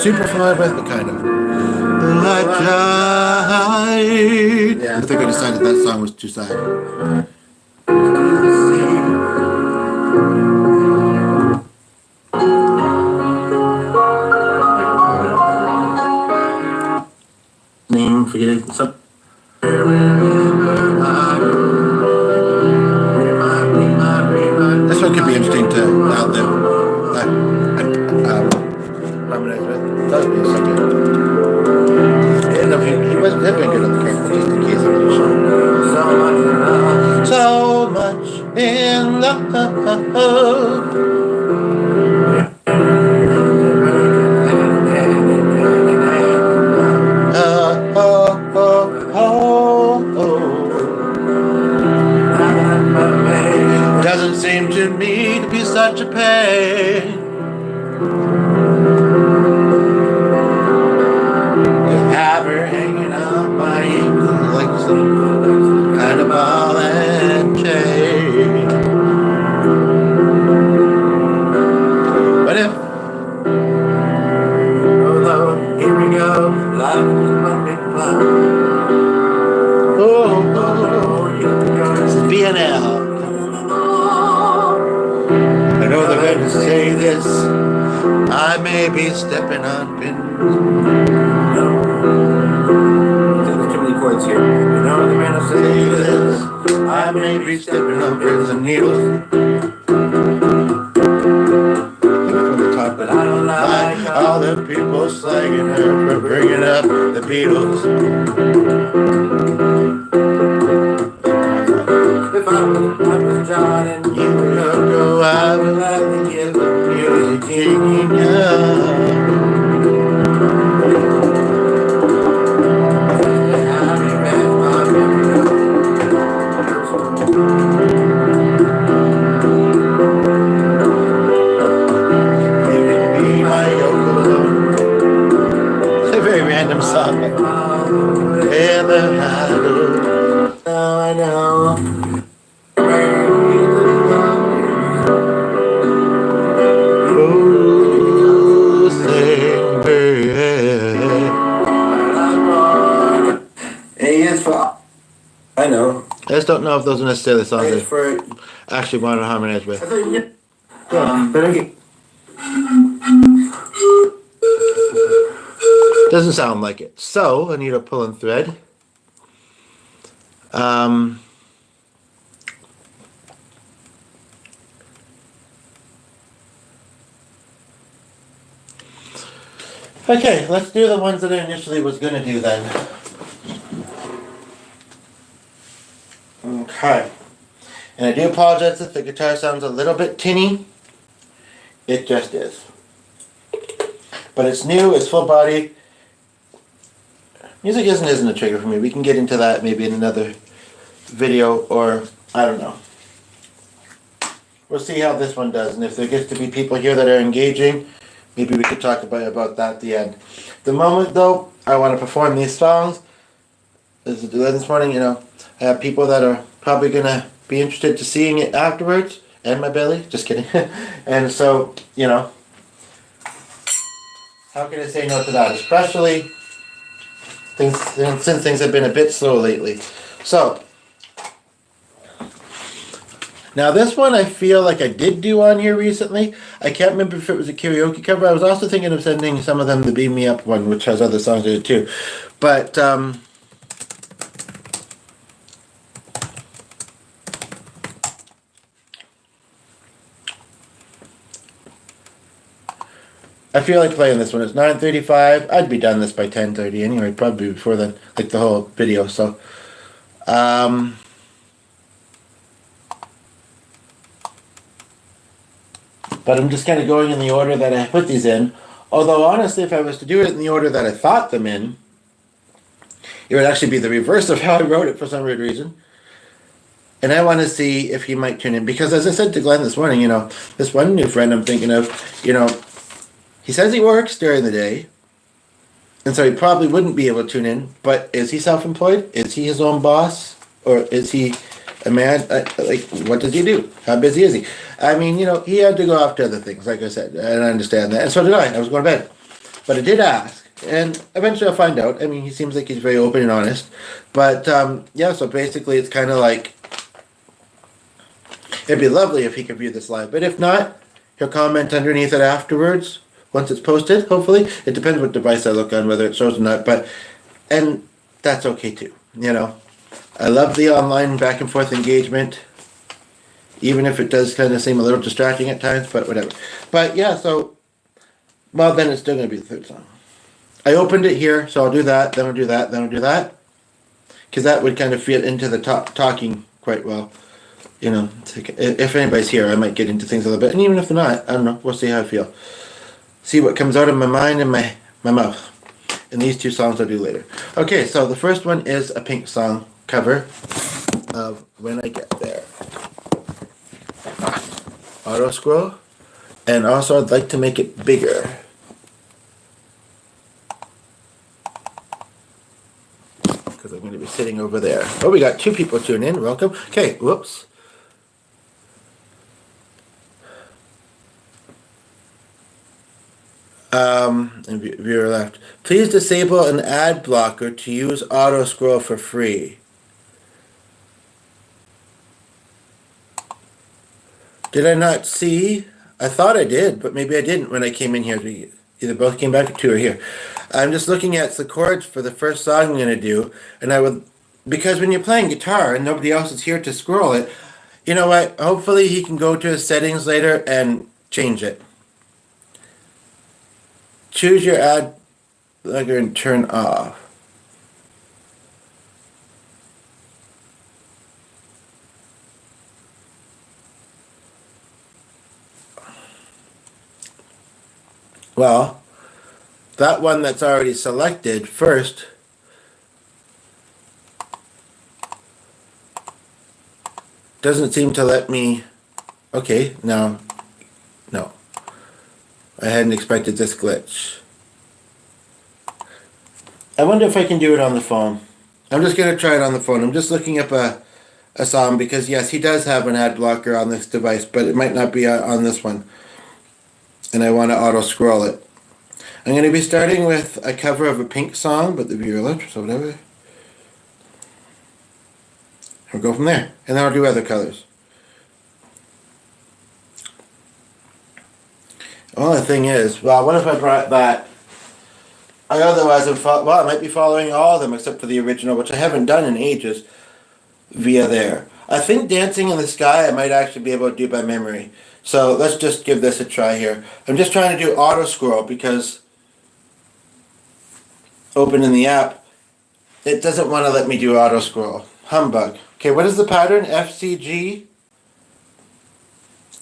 super familiar with, but kind of. Like I think I decided that song was too sad. Forget it. This one could be interesting to outlive. Harmonize with. That would be something. And if he wasn't that been good on the case, but just in case I'm not sure. So much in love. Doesn't seem to me to be such a pain. To have her hanging on my ankle like some kind of ball and chain. But if here we go, life is my big plan. This is BNL. I know they're going to say this. I may be stepping on pins. There's too many chords here. I know they're going to say this. I may be stepping on pins and needles. But I don't like all the people slagging her for bringing up the Beatles. If I was John and you were Yoko, I would gladly give the music king random song. Ever had now I know. Oh, sing, I know. I just don't know if those are necessarily songs I actually want to harmonize with. But okay. Doesn't sound like it. So I need a pull and thread. Okay, let's do the ones that I initially was going to do then. Okay. And I do apologize if the guitar sounds a little bit tinny. It just is. But it's new, it's full body. Music isn't a trigger for me. We can get into that maybe in another video, or I don't know. We'll see how this one does, and if there gets to be people here that are engaging, maybe we could talk about that at the end. The moment though, I want to perform these songs. This morning, you know, I have people that are probably gonna be interested to seeing it afterwards, and my belly. Just kidding. And so, you know, how can I say no to that? Especially since things have been a bit slow lately. So, now this one I feel like I did do on here recently. I can't remember if it was a karaoke cover. I was also thinking of sending some of them the Beam Me Up one, which has other songs in it too. But, I feel like playing this one. It's 9:35. I'd be done this by 10:30 anyway, probably before then, like the whole video. So, but I'm just kind of going in the order that I put these in. Although honestly, if I was to do it in the order that I thought them in, it would actually be the reverse of how I wrote it for some weird reason. And I want to see if he might tune in, because as I said to Glenn this morning, you know, this one new friend I'm thinking of, you know, he says he works during the day, and so he probably wouldn't be able to tune in, but is he self-employed? Is he his own boss? Or is he a man? Like, what does he do? How busy is he? I mean, you know, he had to go off to other things, like I said, and I understand that. And so did I. I was going to bed. But I did ask, and eventually I'll find out. I mean, he seems like he's very open and honest. But yeah, so basically it's kind of like, it'd be lovely if he could view this live. But if not, he'll comment underneath it afterwards, once it's posted, hopefully. It depends what device I look on, whether it shows or not. And that's okay too, you know. I love the online back and forth engagement, even if it does kind of seem a little distracting at times, but whatever. But yeah, so, well, then it's still going to be the third song. I opened it here, so I'll do that, then I'll do that, then I'll do that. Because that would kind of fit into the talking quite well. You know, if anybody's here, I might get into things a little bit. And even if they're not, I don't know, we'll see how I feel. See what comes out of my mind and my mouth. And these two songs I'll do later. Okay, so the first one is a Pink song cover of When I Get There. Auto scroll. And also I'd like to make it bigger. Because I'm going to be sitting over there. Oh, we got 2 people tuning in. Welcome. Okay, whoops. And viewer left. Please disable an ad blocker to use auto scroll for free. Did I not see? I thought I did, but maybe I didn't when I came in here. We either both came back or 2 are here. I'm just looking at the chords for the first song I'm going to do, and I would, because when you're playing guitar and nobody else is here to scroll it, you know what? Hopefully he can go to his settings later and change it. Choose your ad blocker and turn off. Well, that one that's already selected first doesn't seem to let me. Okay, no. I hadn't expected this glitch. I wonder if I can do it on the phone. I'm just going to try it on the phone. I'm just looking up a song because, yes, he does have an ad blocker on this device, but it might not be on this one. And I want to auto-scroll it. I'm going to be starting with a cover of a Pink song, but the viewer left, so whatever. We'll go from there. And then I'll do other colors. Well, the thing is, well, what if I brought that? I might be following all of them except for the original, which I haven't done in ages, via there. I think Dancing in the Sky I might actually be able to do by memory. So let's just give this a try here. I'm just trying to do auto scroll because opening the app, it doesn't want to let me do auto scroll. Humbug. Okay, what is the pattern? FCG?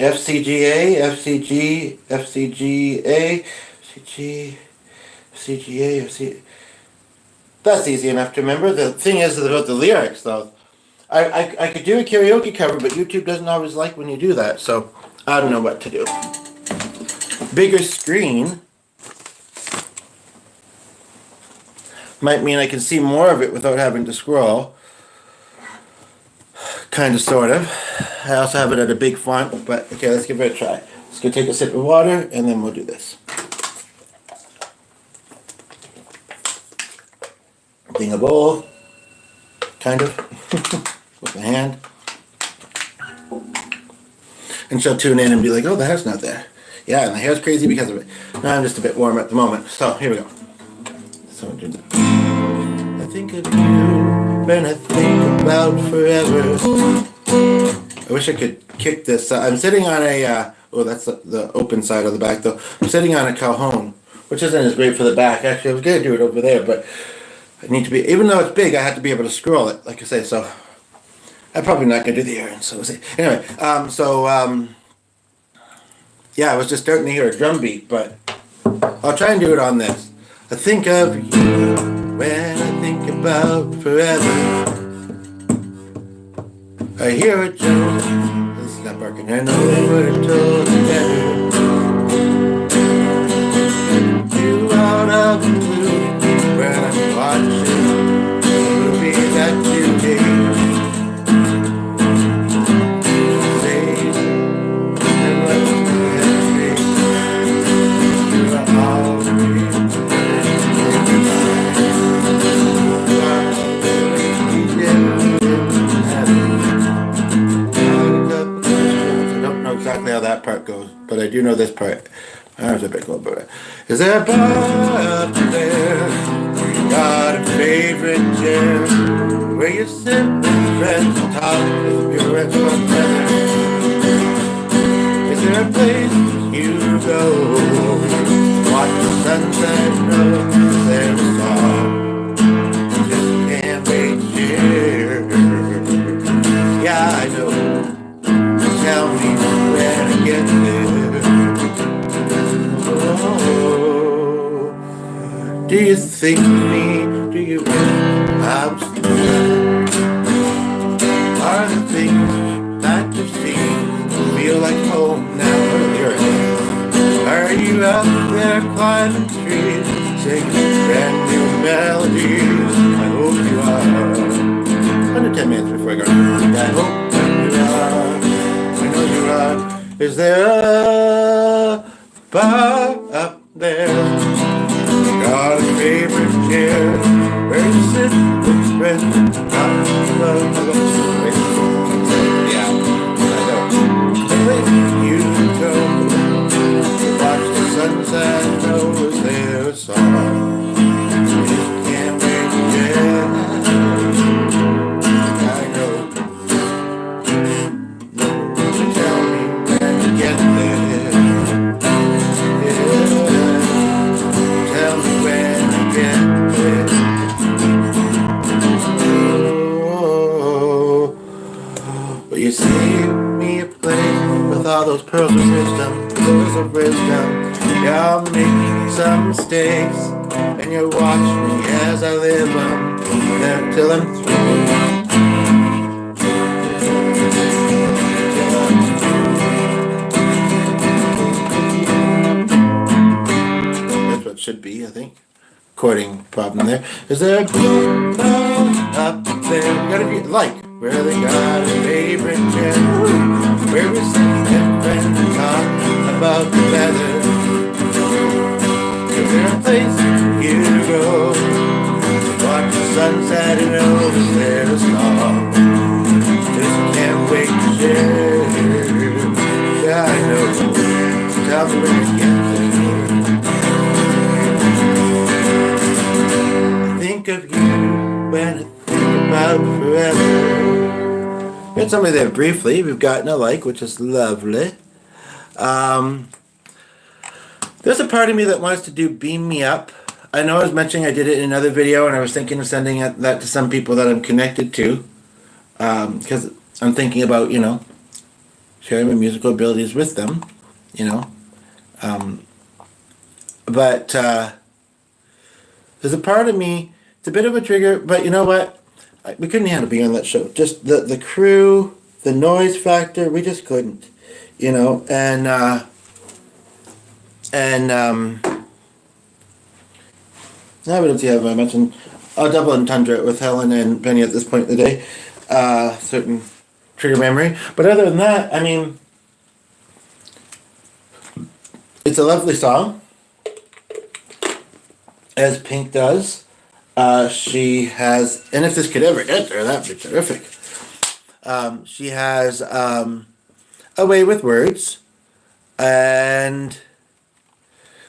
FCGA, FCG, FCGA, FCG, FCGA, FCG. That's easy enough to remember. The thing is about the lyrics, though. I could do a karaoke cover, but YouTube doesn't always like when you do that, so I don't know what to do. Bigger screen might mean I can see more of it without having to scroll. Kind of, sort of. I also have it at a big font, but okay, let's give it a try. Just gonna take a sip of water, and then we'll do this. Ding a bowl, kind of, with my hand. And she'll tune in and be like, oh, the hair's not there. Yeah, and the hair's crazy because of it. Now I'm just a bit warm at the moment, so here we go. So I think of you when I think about forever. I wish I could kick this. I'm sitting on a, that's the open side of the back though. I'm sitting on a Calhoun, which isn't as great for the back. Actually, I was going to do it over there, but I need to be, even though it's big, I have to be able to scroll it, like I say, so I'm probably not going to do the errands, so we'll see. Anyway, yeah, I was just starting to hear a drum beat, but I'll try and do it on this. I think of you when I think about forever. I hear a joke. This is not barking. I know they would have told you better. You out of the blue when I'm watching the movie that you made. Say, and let's do it. You are all me. part goes, but I do know this part. There's a bit about it. Is there a bar up there? Got a favorite chair where you sit with friends and talk with your retro brother? Is there a place you go? Watch the sunset road. Is there a song? Just can't wait here. Yeah, I know. Tell me when I get there. Oh, do you think of me? Do you wish I was there? Are the things that you see feel like home now? What are the lyrics? Are you out there climbing trees, singing brand new melodies? I hope you are. Under 10 minutes before I go. I hope you are. I know you are. Is there a bar up there? Got a favorite chair where you sit with friends. Yeah, I know. The place you go. Watch the sunset. Know is there a song? Just can't wait to get. I know. Tell me when you get there. Yeah. Tell me when you get there. Oh, will you see me a place with all those pearls of wisdom, pearls of wisdom? Yeah, I'll make some mistakes, and you watch me as I live them till I'm through. That's what it should be, I think. Recording problem there. Is there a blue up there? Gotta be like where they got a favorite chair, where we sit and friends and talk about the weather. Is there a place you go? Watch the sunset and know is there a song? Just can't wait to share. Yeah, I know. Tell me when you get there. I think of you when I think about forever. Got somebody there briefly. We've gotten a like, which is lovely. There's a part of me that wants to do Beam Me Up. I know I was mentioning I did it in another video, and I was thinking of sending that to some people that I'm connected to. Because I'm thinking about, sharing my musical abilities with them, But there's a part of me, it's a bit of a trigger, but you know what? We couldn't handle being on that show. Just the crew, the noise factor, we just couldn't, I don't see how I mentioned. I'll double entendre it with Helen and Penny at this point in the day. Certain trigger memory. But other than that, it's a lovely song. As Pink does. She has, and if this could ever get there, that'd be terrific. She has a way with words. And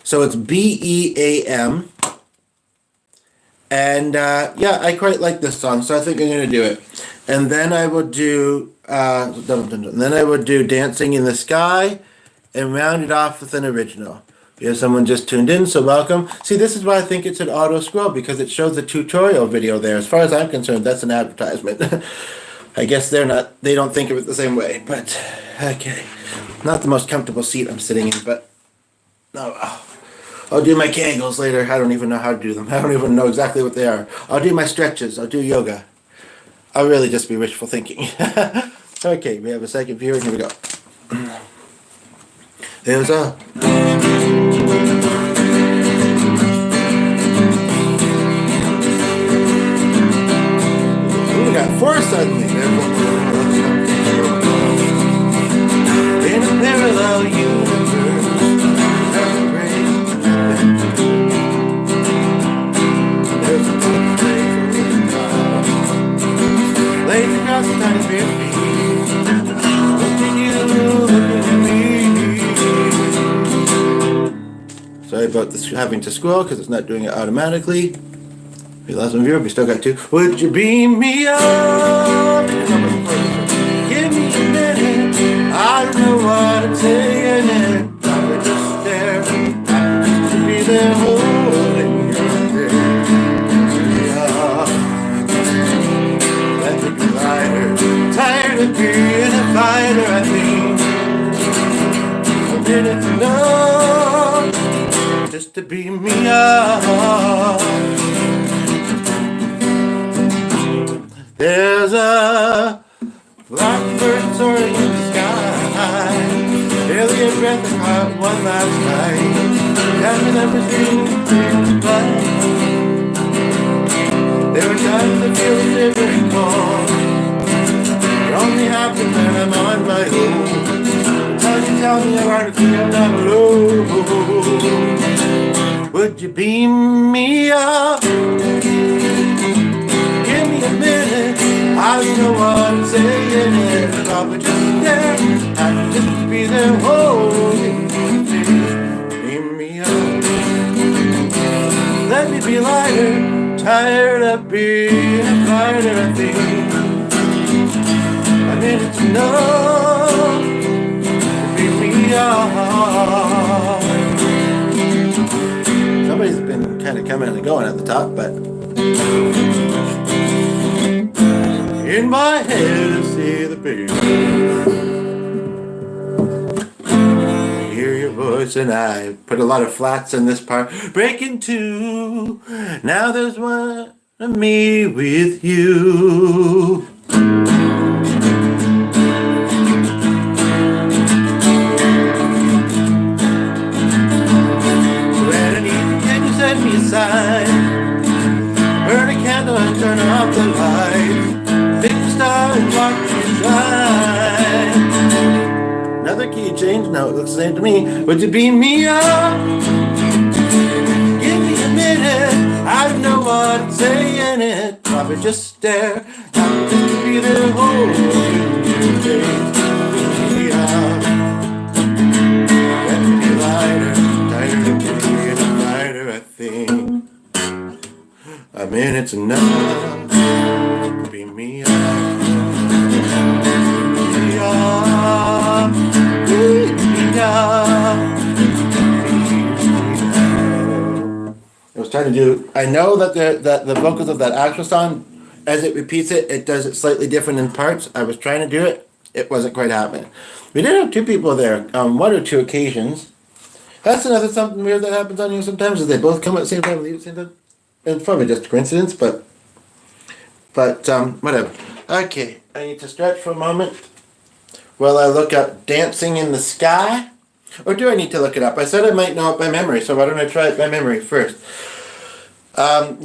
so it's BEAM. And I quite like this song, so I think I'm going to do it. And then I will do Dancing in the Sky and round it off with an original. We have someone just tuned in, so welcome. See, this is why I think it's an auto scroll, because it shows the tutorial video there. As far as I'm concerned, that's an advertisement. I guess they don't think of it the same way, but okay. Not the most comfortable seat I'm sitting in, but I'll do my Kegels later. I don't even know how to do them. I don't even know exactly what they are. I'll do my stretches. I'll do yoga. I'll really just be wishful thinking. Okay, we have a second viewer. Here we go. There's a... Ooh, we got four suddenly. In a parallel universe, there's a lays across the tiny bare feet. Look at you, look at me. about this having to scroll because it's not doing it automatically. We lost one viewer, we still got two. Would you beam me up? Give me a minute. I don't know what I'm saying. I would just stare. I used to be there holding your hand. Yeah. Let me be lighter. Tired of being a fighter, I think. A minute's enough just to beam me up. There's a blackbird soaring in the sky, barely a breath apart one last night, counting everything in flight. There were times I feel a shivering cold, it only happens when I'm on my own. How you tell me I want to feel down alone? Would you beam me up? Give me a minute, I don't know what I'm saying. If I would just there, I'd just be there holding you. Beam me up. Let me be lighter, tired of being a fighter, I think. I mean, it's enough to beam me up. Somebody's been kind of coming and going at the top, but in my head I see the picture. I hear your voice and I put a lot of flats in this part. Breaking two. Now there's one of me with you. When I need you, can you send me a sign? Burn a candle and turn off the light. Big star and watch you shine. Another key change. Now it looks the same to me. Would you beam me up? Give me a minute. I don't know what I'm saying. It probably just stare. Not just to be there holding you. Beam me up. Let me be lighter. Tired of being a fighter, I think. A minute's enough. Beam me up. I was trying to do. I know that the vocals of that actual song, as it repeats it, it does it slightly different in parts. I was trying to do it. It wasn't quite happening. We did have two people there on one or two occasions. That's another something weird that happens on here sometimes. Is they both come at the same time, leave at the same time. It's probably just a coincidence, but whatever. Okay, I need to stretch for a moment while I look up Dancing in the Sky. Or do I need to look it up? I said I might know it by memory, so why don't I try it by memory first? I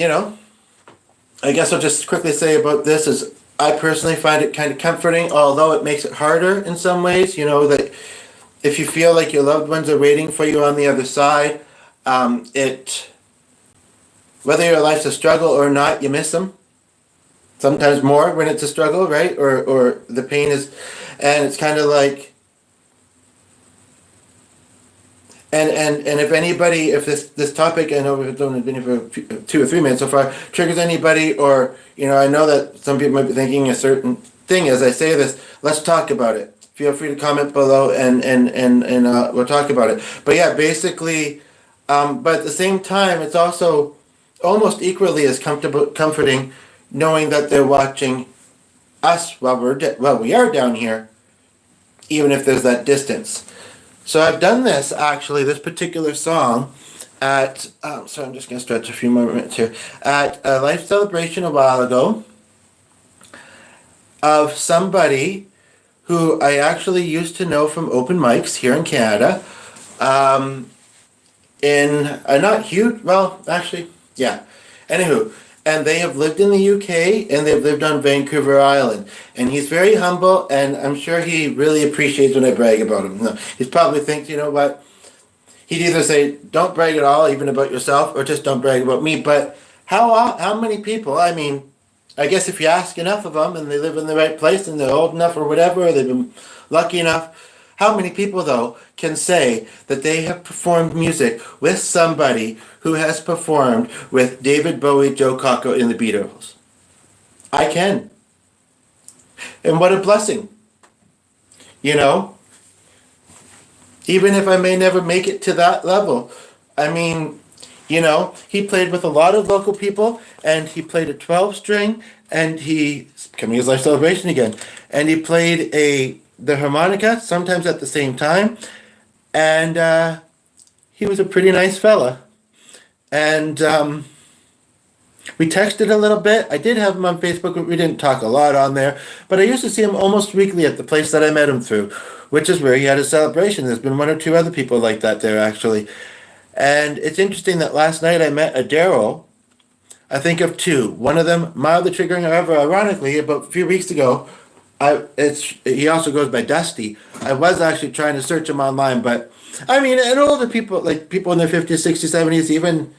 guess I'll just quickly say about this is I personally find it kind of comforting, although it makes it harder in some ways. You know, that if you feel like your loved ones are waiting for you on the other side, whether your life's a struggle or not, you miss them. Sometimes more when it's a struggle, right? Or the pain is, and it's kind of like, and if anybody, if this topic, I know we've only been here for 2 or 3 minutes so far, triggers anybody, or, I know that some people might be thinking a certain thing as I say this, let's talk about it. Feel free to comment below and we'll talk about it. But yeah, basically, but at the same time, it's also almost equally as comforting knowing that they're watching us while we are down here, even if there's that distance. So I've done this particular song at, so I'm just going to stretch a few more minutes here, at a life celebration a while ago of somebody who I actually used to know from open mics here in Canada, not huge, well, actually, yeah, anywho, and they have lived in the UK and they've lived on Vancouver Island. And he's very humble, and I'm sure he really appreciates when I brag about him. No, he probably thinks, you know what, he'd either say, don't brag at all, even about yourself, or just don't brag about me. But how many people, I mean, I guess if you ask enough of them and they live in the right place and they're old enough or whatever, or they've been lucky enough, How many people, though, can say that they have performed music with somebody who has performed with David Bowie, Joe Cocker, and the Beatles? I can. And what a blessing. You know? Even if I may never make it to that level. I mean, you know, he played with a lot of local people, and he played a 12-string, and he, coming his life celebration again, and he played the harmonica, sometimes at the same time, and he was a pretty nice fella. And we texted a little bit. I did have him on Facebook, but we didn't talk a lot on there. But I used to see him almost weekly at the place that I met him through, which is where he had his celebration. There's been one or two other people like that there, actually. And it's interesting that last night I met a Daryl. I think of two. One of them, mildly triggering, however, ironically, about a few weeks ago, he also goes by Dusty. I was actually trying to search him online, but I mean, and older people, like people in their 50s, 60s, 70s, even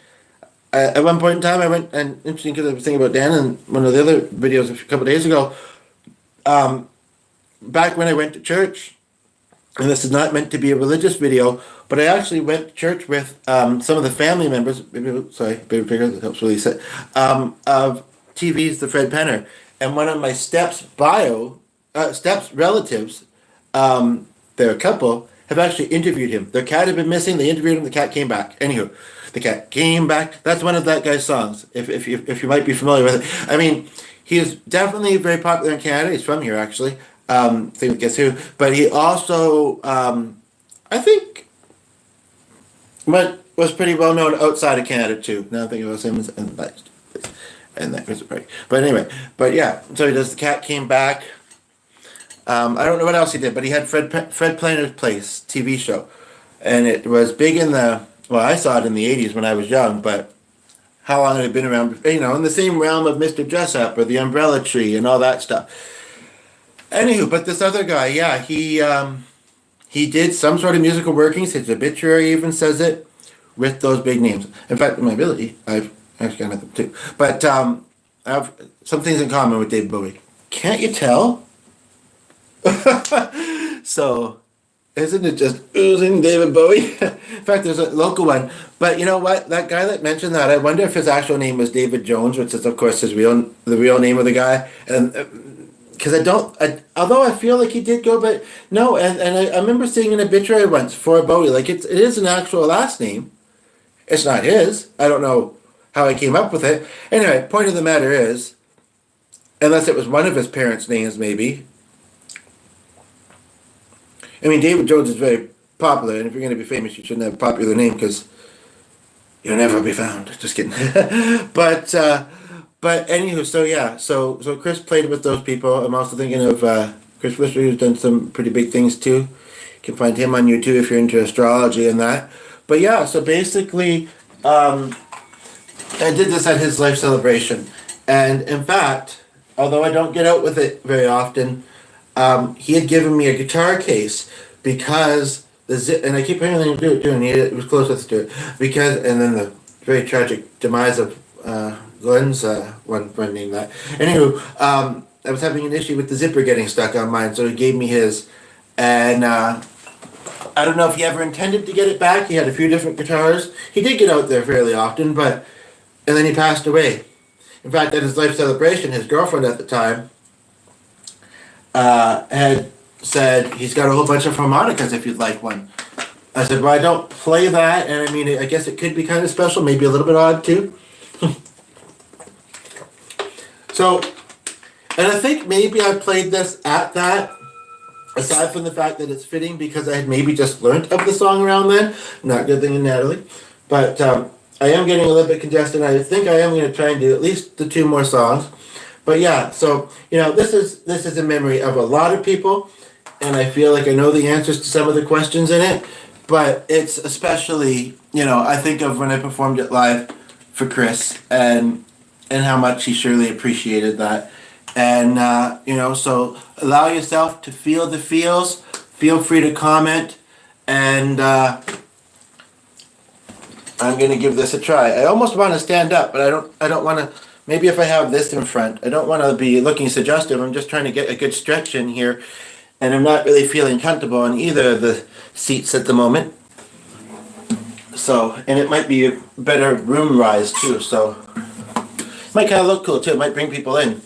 at one point in time, I went, and interesting because I was thinking about Dan and one of the other videos a couple of days ago, back when I went to church, and this is not meant to be a religious video, but I actually went to church with some of the family members, baby figure, that helps release it, of TV's The Fred Penner. And one of my Steps relatives, they're a couple, have actually interviewed him. Their cat had been missing, they interviewed him, the cat came back. Anywho, the cat came back. That's one of that guy's songs, if you might be familiar with it. I mean, he is definitely very popular in Canada. He's from here, actually. Same with Guess Who. But he also, I think, was pretty well known outside of Canada, too. Now I think about him and that was right. But anyway, but yeah, so he does The Cat Came Back. I don't know what else he did, but he had Fred Planner's Place TV show. And it was big in I saw it in the 80s when I was young, but how long had it been around? You know, in the same realm of Mr. Jessup or The Umbrella Tree and all that stuff. Anywho, but this other guy, yeah, he did some sort of musical workings. His obituary even says it with those big names. In fact, in my ability, I've actually got them too. But I have some things in common with David Bowie. Can't you tell? So, isn't it just oozing David Bowie? In fact, there's a local one. But you know what? That guy that mentioned that, I wonder if his actual name was David Jones, which is, of course, the real name of the guy. And because although I feel like he did go, but no. And I remember seeing an obituary once for Bowie. Like, it is an actual last name. It's not his. I don't know how I came up with it. Anyway, point of the matter is, unless it was one of his parents' names, maybe. I mean, David Jones is very popular, and if you're going to be famous, you shouldn't have a popular name because you'll never be found. Just kidding. But anywho, so yeah, so Chris played with those people. I'm also thinking of Chris Whisper, who's done some pretty big things too. You can find him on YouTube if you're into astrology and that. But yeah, so basically, I did this at his life celebration, and in fact, although I don't get out with it very often, he had given me a guitar case because and I keep hearing him doing it. It was close with Stuart and then the very tragic demise of Glenn's one friend named that. Anywho, I was having an issue with the zipper getting stuck on mine, so he gave me his, and I don't know if he ever intended to get it back. He had a few different guitars. He did get out there fairly often, and then he passed away. In fact, at his life celebration, his girlfriend at the time had said, he's got a whole bunch of harmonicas if you'd like one. I said, well, I don't play that, and I mean, I guess it could be kind of special, maybe a little bit odd too. So, and I think maybe I played this at that, aside from the fact that it's fitting because I had maybe just learned of the song around then. Not good thing in Natalie. But I am getting a little bit congested. I think I am going to try and do at least the 2 more songs. But yeah, so, you know, this is a memory of a lot of people, and I feel like I know the answers to some of the questions in it, but it's especially, you know, I think of when I performed it live for Chris, and how much he surely appreciated that. And, you know, so allow yourself to feel the feels, feel free to comment, and I'm going to give this a try. I almost want to stand up, but I don't want to. Maybe if I have this in front, I don't want to be looking suggestive. I'm just trying to get a good stretch in here. and I'm not really feeling comfortable on either of the seats at the moment. So, and it might be a better room rise too, so it might kind of look cool too. It might bring people in.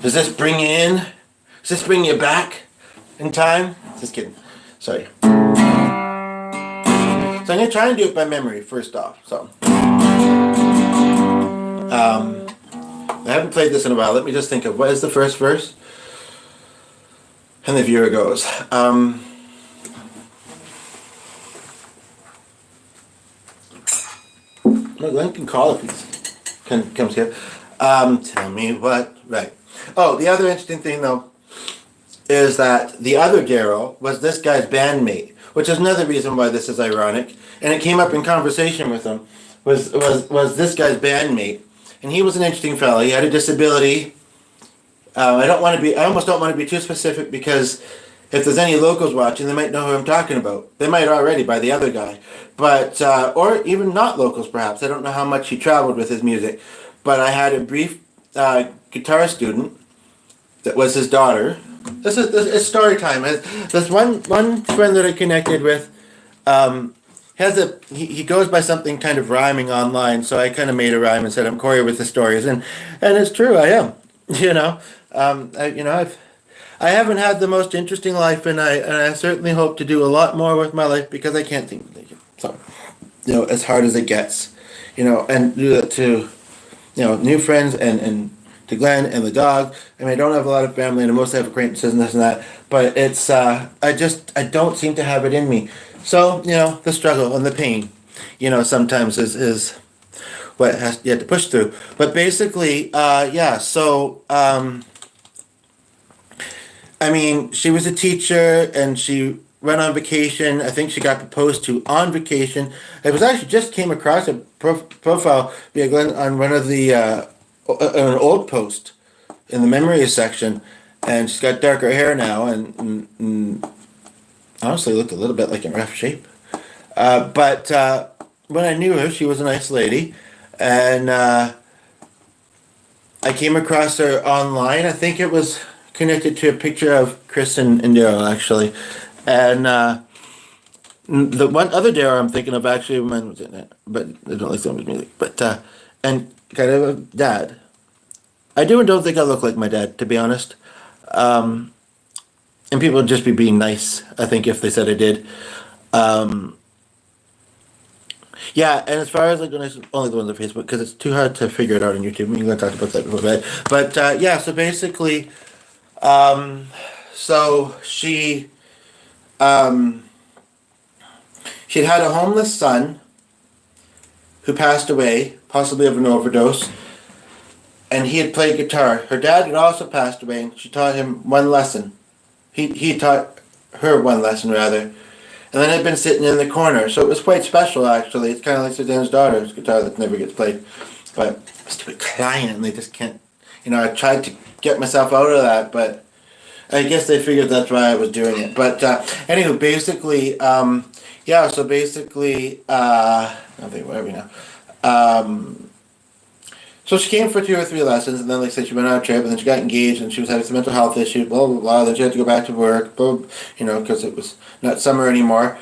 Does this bring you in? Does this bring you back in time? Just kidding. Sorry. So I'm gonna try and do it by memory first off. So, I haven't played this in a while. Let me just think of what is the first verse, and the viewer goes. Glenn can call if he comes here. Tell me what, right. Oh, the other interesting thing though is that the other Daryl was this guy's bandmate, which is another reason why this is ironic. And it came up in conversation with him, was this guy's bandmate. And he was an interesting fellow. He had a disability. I almost don't want to be too specific because if there's any locals watching, they might know who I'm talking about. They might already by the other guy. But, or even not locals perhaps. I don't know how much he traveled with his music. But I had a brief guitar student that was his daughter. This is story time. There's one friend that I connected with, he goes by something kind of rhyming online, so I kind of made a rhyme and said I'm Corey with the stories, and it's true, I am. I haven't had the most interesting life, and I certainly hope to do a lot more with my life because I can't seem to make it. So, as hard as it gets, and do that to, new friends and to Glenn and the dog. I mean, I don't have a lot of family, and I mostly have acquaintances and this and that. But it's I don't seem to have it in me. So the struggle and the pain, sometimes is what you have to push through. But basically, yeah. So I mean, she was a teacher and she went on vacation. I think she got proposed to on vacation. It was actually just came across a profile via Glenn on one of the an old post in the memories section, and she's got darker hair now and honestly looked a little bit like in rough shape. But when I knew her, she was a nice lady, and I came across her online. I think it was connected to a picture of Chris and Daryl actually, and the one other Daryl I'm thinking of actually, mine was in it, but I don't like some of his music. But and kind of a dad. I do and don't think I look like my dad, to be honest. And people would just be being nice, I think, if they said I did. Yeah, and as far as like only the ones on Facebook, because it's too hard to figure it out on YouTube. We're going to talk about that before bed. But yeah, so basically, so she'd had a homeless son who passed away, possibly of an overdose, and he had played guitar. Her dad had also passed away, and she taught him one lesson. He taught her one lesson, rather. And then had been sitting in the corner, so it was quite special, actually. It's kind of like Suzanne's daughter's guitar that never gets played. But stupid client, and they just can't, I tried to get myself out of that, but I guess they figured that's why I was doing it. But anyway, basically, yeah, so basically, I think whatever now. So she came for 2 or 3 lessons, and then like I said, she went on a trip, and then she got engaged, and she was having some mental health issues, blah, blah, blah. Then she had to go back to work, blah, because it was not summer anymore.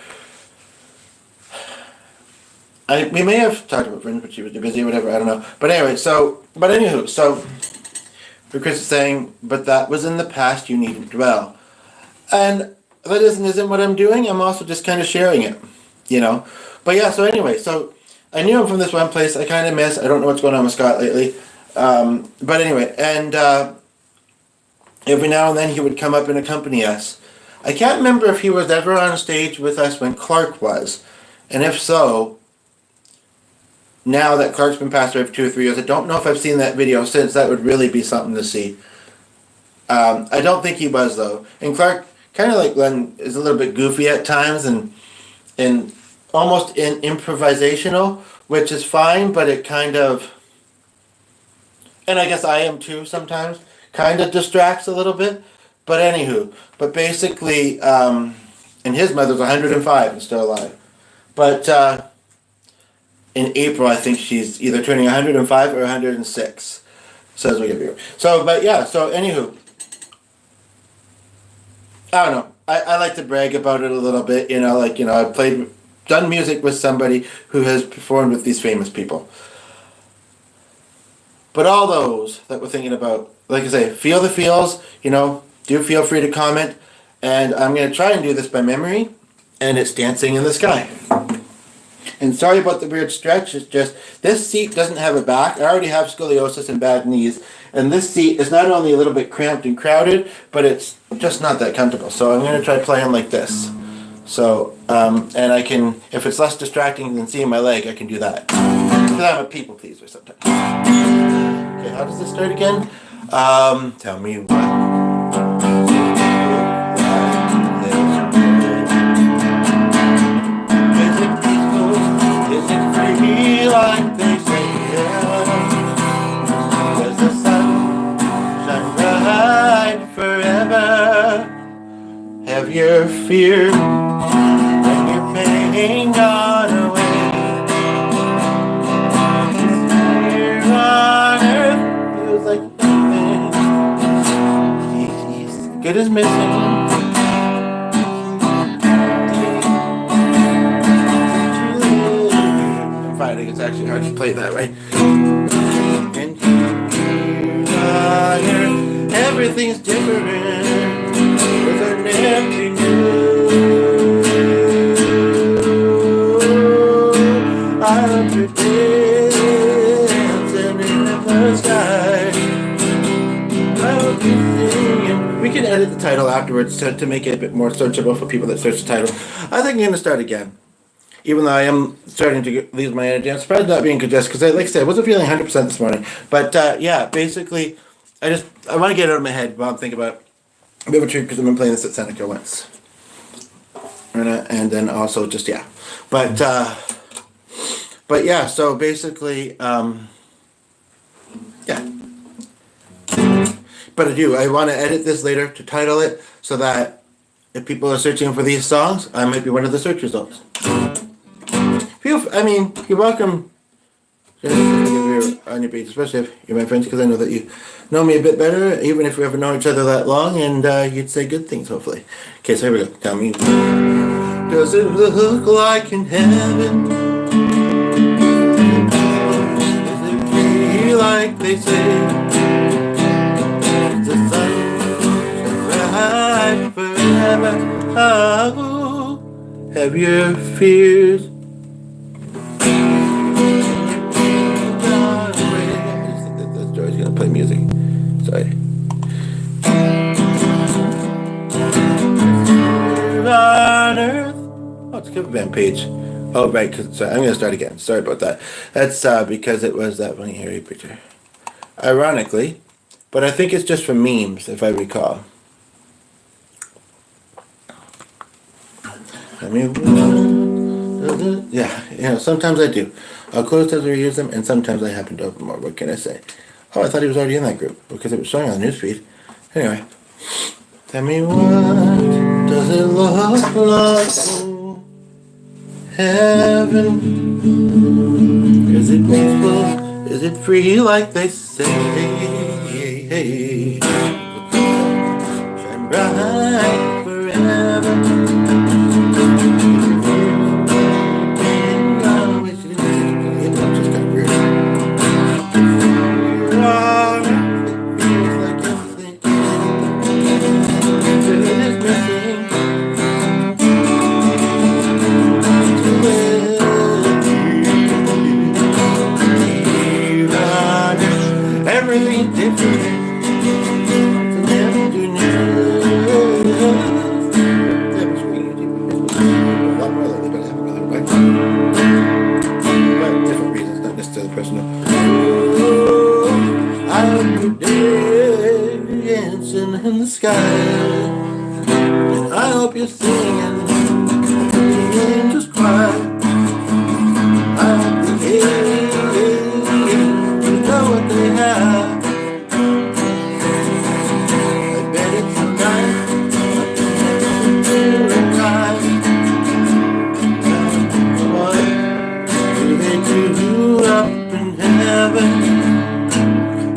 We may have talked about friends, but she was too busy or whatever, I don't know. But anyway, so Chris is saying, but that was in the past, you needn't dwell. And that isn't what I'm doing. I'm also just kind of sharing it, But yeah, so anyway, so I knew him from this one place I kind of miss. I don't know what's going on with Scott lately. But anyway, and every now and then he would come up and accompany us. I can't remember if he was ever on stage with us when Clark was. And if so, now that Clark's been passed away for 2 or 3 years, I don't know if I've seen that video since. That would really be something to see. I don't think he was, though. And Clark, kind of like Glenn, is a little bit goofy at times and almost improvisational, which is fine, but it kind of, and I guess I am too sometimes, kind of distracts a little bit. But anywho, but basically, and his mother's 105 and still alive. But in April, I think she's either turning 105 or 106. So as we get bigger. So, but yeah, so anywho. I don't know. I like to brag about it a little bit. I've done music with somebody who has performed with these famous people. But all those that we're thinking about, like I say, feel the feels. Do feel free to comment. And I'm going to try and do this by memory. And it's Dancing in the Sky. And sorry about the weird stretch. It's just this seat doesn't have a back. I already have scoliosis and bad knees. And this seat is not only a little bit cramped and crowded, but it's just not that comfortable. So I'm going to try playing like this. So, and I can, if it's less distracting than seeing my leg, I can do that. Because I'm a people pleaser sometimes. Okay, how does this start again? Tell me what. Is it peaceful? Is it free like they say? Does the sun shine bright forever? Have your fear and your pain gone away? Here on earth feels like nothing. He's good as missing. I'm finding it's actually hard to play it that way. And here on earth, everything's different. With an empty moon, I hope you're dancing in the sky. I hope you're singing. We can edit the title afterwards to make it a bit more searchable for people that search the title. I think I'm going to start again. Even though I am starting to lose my energy. I'm surprised not being congested because, like I said, I wasn't feeling 100% this morning. But yeah, basically, I want to get it out of my head while I'm thinking about it. A bit of a treat because I've been playing this at Seneca once. And then also just, yeah. But yeah, so basically, yeah. But I want to edit this later to title it so that if people are searching for these songs, I might be one of the search results. You're welcome on your page, especially if you're my friends, because I know that you know me a bit better, even if we haven't known each other that long, and you'd say good things, hopefully. Okay, so here we go. Tell me, does it look like in heaven? Does it feel like they say? Is the sun bright forever? Oh, have your fears? Play music. Sorry. On Earth. Oh, it's a cover band page. Oh, right. Sorry, I'm going to start again. Sorry about that. That's because it was that funny hairy picture. Ironically, but I think it's just from memes, if I recall. Yeah, sometimes I do. I'll close tabs or use them, and sometimes I happen to open more. What can I say? Oh, I thought he was already in that group because it was showing on the newsfeed. Anyway, tell me what does it look like? Heaven? Is it peaceful? Is it free like they say? Shine bright forever. Everything different. A lot more lately, but I haven't really liked it. But different reasons, not necessarily personal. I hope you're dancing in the sky. And I hope you're singing. The angels cry. I hope you know what they have. I bet it's a night to time. What do they do up in heaven?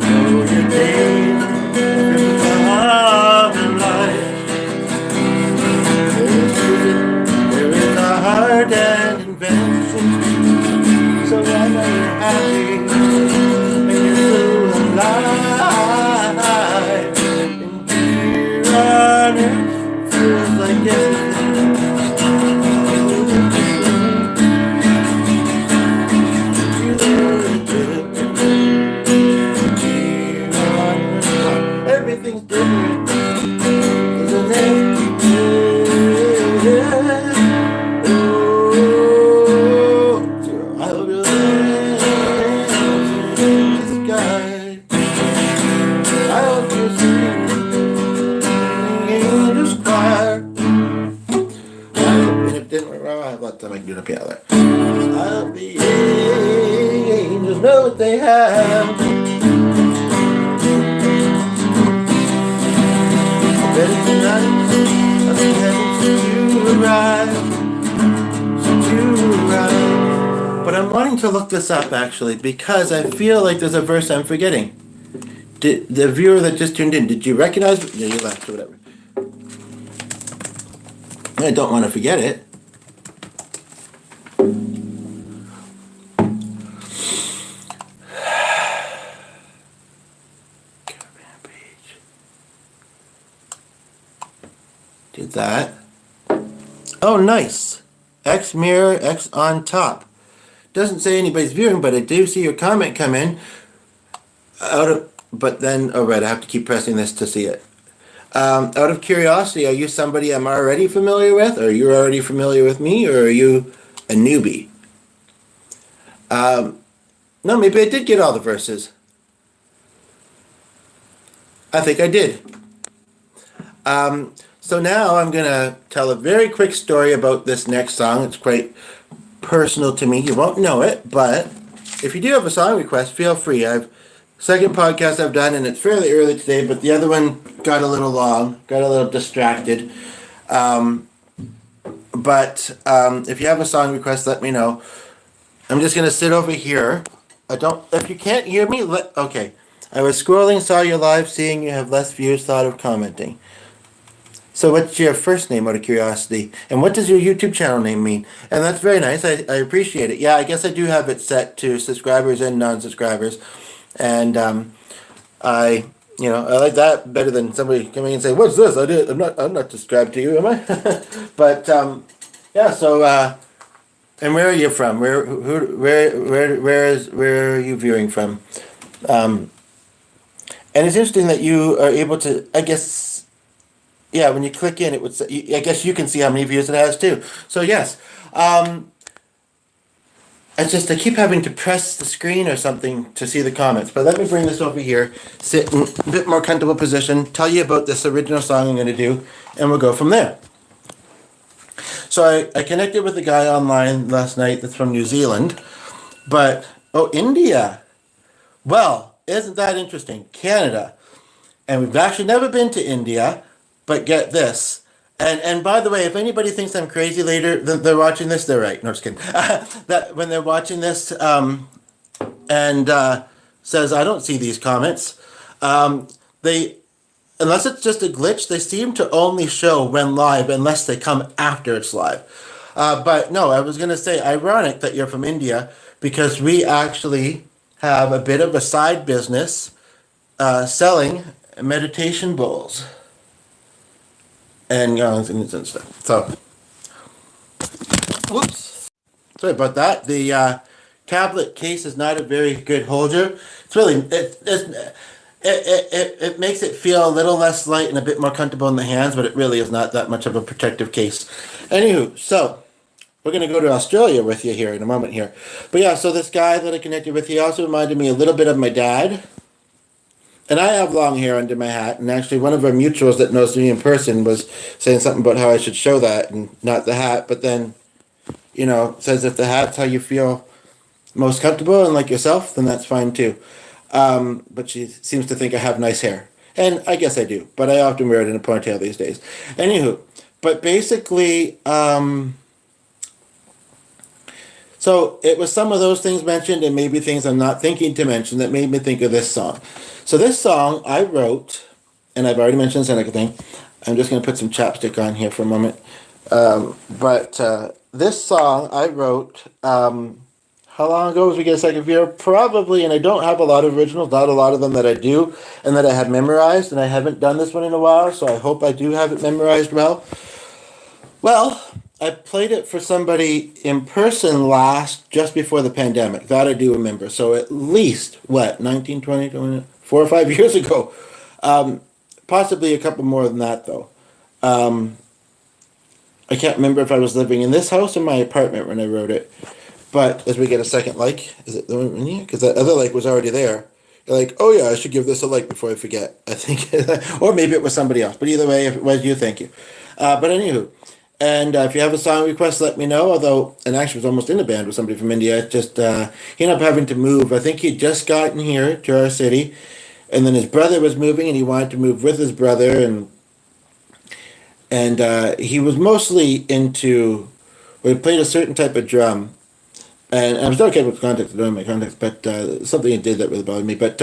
Oh, your day of love and life. time I can do it up piano there. The angels know what they have. Better tonight, I'm heading to arrive. But I'm wanting to look this up actually because I feel like there's a verse I'm forgetting. Did the viewer that just tuned in, did you recognize it? Yeah, you left or whatever. I don't want to forget it. Did that. Oh, nice. X mirror, X on top. Doesn't say anybody's viewing, but I do see your comment come in. But then, oh right, I have to keep pressing this to see it. Out of curiosity, are you somebody I'm already familiar with? Or you're already familiar with me? Or are you a newbie? No, maybe I did get all the verses. I think I did. So now I'm going to tell a very quick story about this next song. It's quite personal to me. You won't know it, but if you do have a song request, feel free. Second podcast I've done, and it's fairly early today, but the other one got a little long, got a little distracted. But if you have a song request, let me know. I'm just going to sit over here. If you can't hear me, okay. I was scrolling, saw you live, seeing you have less views, thought of commenting. So what's your first name, out of curiosity? And what does your YouTube channel name mean? And that's very nice. I appreciate it. Yeah, I guess I do have it set to subscribers and non-subscribers. And I like that better than somebody coming and saying, "What's this? I'm not subscribed to you, am I?" But yeah. So and where are you from? Where are you viewing from? And it's interesting that you are able to. I guess. Yeah, when you click in, it would say, I guess you can see how many views it has too. So yes, it's just I keep having to press the screen or something to see the comments. But let me bring this over here, sit in a bit more comfortable position, tell you about this original song I'm going to do, and we'll go from there. So I connected with a guy online last night that's from New Zealand, India. Well, isn't that interesting? Canada. And we've actually never been to India. But get this, and by the way, if anybody thinks I'm crazy later, they're watching this, they're right. No, just kidding. That when they're watching this, and says I don't see these comments, they, unless it's just a glitch, they seem to only show when live, unless they come after it's live. But no, I was gonna say, ironic that you're from India because we actually have a bit of a side business selling meditation bowls. And stuff. So, whoops. Sorry about that. The tablet case is not a very good holder. It's really it makes it feel a little less light and a bit more comfortable in the hands, but it really is not that much of a protective case. Anywho, so we're gonna go to Australia with you here in a moment here. But yeah, so this guy that I connected with, he also reminded me a little bit of my dad. And I have long hair under my hat, and actually one of our mutuals that knows me in person was saying something about how I should show that and not the hat, but then, says if the hat's how you feel most comfortable and like yourself, then that's fine too. But she seems to think I have nice hair. And I guess I do, but I often wear it in a ponytail these days. Anywho, but basically, so it was some of those things mentioned and maybe things I'm not thinking to mention that made me think of this song. So this song I wrote, and I've already mentioned this and everything. I'm just going to put some chapstick on here for a moment. But this song I wrote, how long ago was we get a second viewer? Probably, and I don't have a lot of originals, not a lot of them that I do, and that I have memorized, and I haven't done this one in a while, so I hope I do have it memorized well. Well, I played it for somebody in person just before the pandemic. That I do remember. So at least, 19, 20, 4 or 5 years ago. Possibly a couple more than that, though. I can't remember if I was living in this house or my apartment when I wrote it. But as we get a second like, is it the one in here? Because that other like was already there. You're like, oh yeah, I should give this a like before I forget. I think, or maybe it was somebody else. But either way, if it was you, thank you. But anywho, And if you have a song request, let me know. Although, and actually was almost in a band with somebody from India. Just he ended up having to move. I think he'd just gotten here to our city, and then his brother was moving, and he wanted to move with his brother, and he was mostly into. We played a certain type of drum, and I'm still okay with context, knowing my context, but something he did that really bothered me. But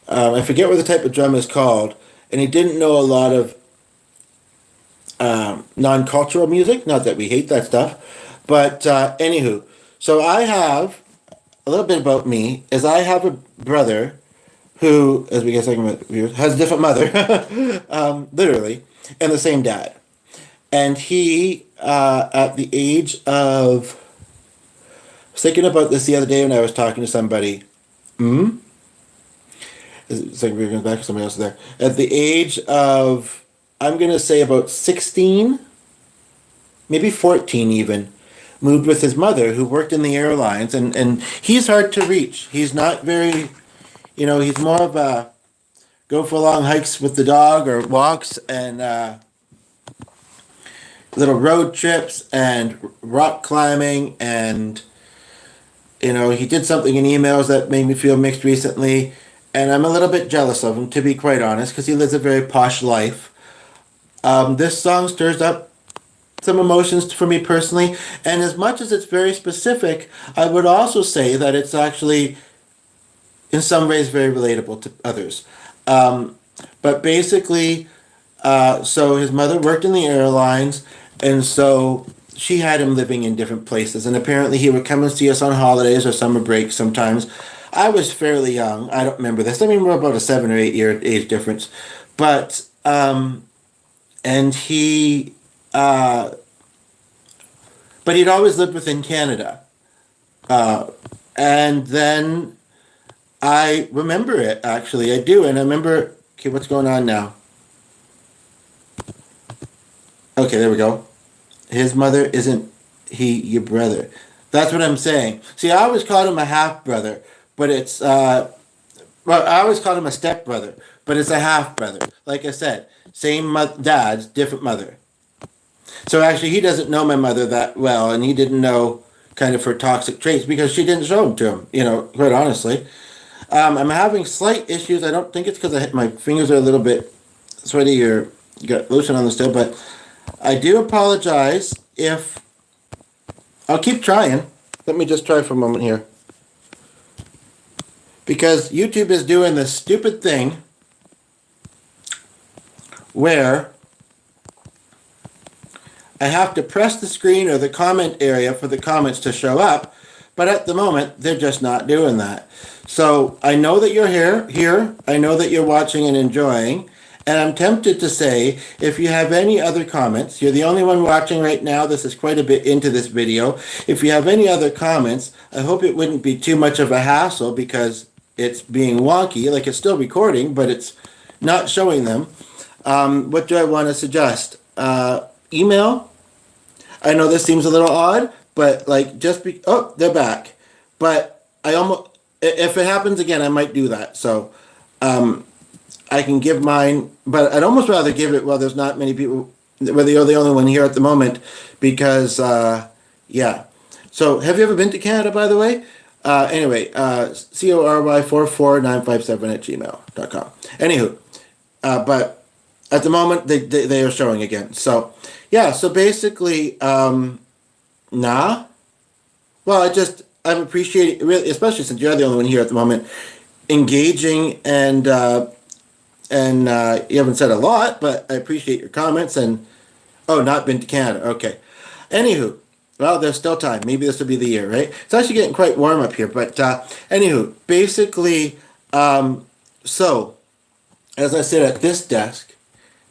I forget what the type of drum is called, and he didn't know a lot of non-cultural music. Not that we hate that stuff, but anywho. So I have a little bit about me. Is I have a brother who, as we get talking about, has a different mother, literally, and the same dad. And he, at the age of, I was thinking about this the other day when I was talking to somebody. Hmm. It's like we were going back to somebody else there. At the age of, I'm gonna say about 16, maybe 14 even, moved with his mother who worked in the airlines, and he's hard to reach. He's not very, he's more of a go for long hikes with the dog or walks and little road trips and rock climbing, and he did something in emails that made me feel mixed recently, and I'm a little bit jealous of him, to be quite honest, because he lives a very posh life. This song stirs up some emotions for me personally, and as much as it's very specific, I would also say that it's actually, in some ways, very relatable to others. But basically, so his mother worked in the airlines, and so she had him living in different places, and apparently he would come and see us on holidays or summer breaks sometimes. I was fairly young. I don't remember this. I mean, we're about a 7 or 8 year age difference, but and he, but he'd always lived within Canada. And then I remember it, actually. I do. And I remember, okay, what's going on now? Okay, there we go. His mother isn't your brother. That's what I'm saying. See, I always called him a half brother, but it's, well, I always called him a step brother, but it's a half brother. Like I said, same dad's, different mother. So actually, he doesn't know my mother that well, and he didn't know kind of her toxic traits because she didn't show them to him, quite honestly. I'm having slight issues. I don't think it's because my fingers are a little bit sweaty or got lotion on the still, but I do apologize if... I'll keep trying. Let me just try for a moment here. Because YouTube is doing this stupid thing where I have to press the screen or the comment area for the comments to show up, but at the moment, they're just not doing that. So I know that you're here. I know that you're watching and enjoying, and I'm tempted to say, if you have any other comments, you're the only one watching right now. This is quite a bit into this video. If you have any other comments, I hope it wouldn't be too much of a hassle because it's being wonky, like it's still recording, but it's not showing them. What do I want to suggest? Email. I know this seems a little odd, but like oh, they're back. But I almost, if it happens again, I might do that. So I can give mine, but I'd almost rather give it while there's not many people, whether you're the only one here at the moment, because yeah. So have you ever been to Canada, by the way? Anyway, cory44957@gmail.com. Anywho, but at the moment, they are showing again. So, yeah, so basically, nah. Well, I've appreciated, really, especially since you're the only one here at the moment, engaging and you haven't said a lot, but I appreciate your comments and, oh, not been to Canada. Okay. Anywho, well, there's still time. Maybe this will be the year, right? It's actually getting quite warm up here, but anywho, basically, so, as I sit at this desk,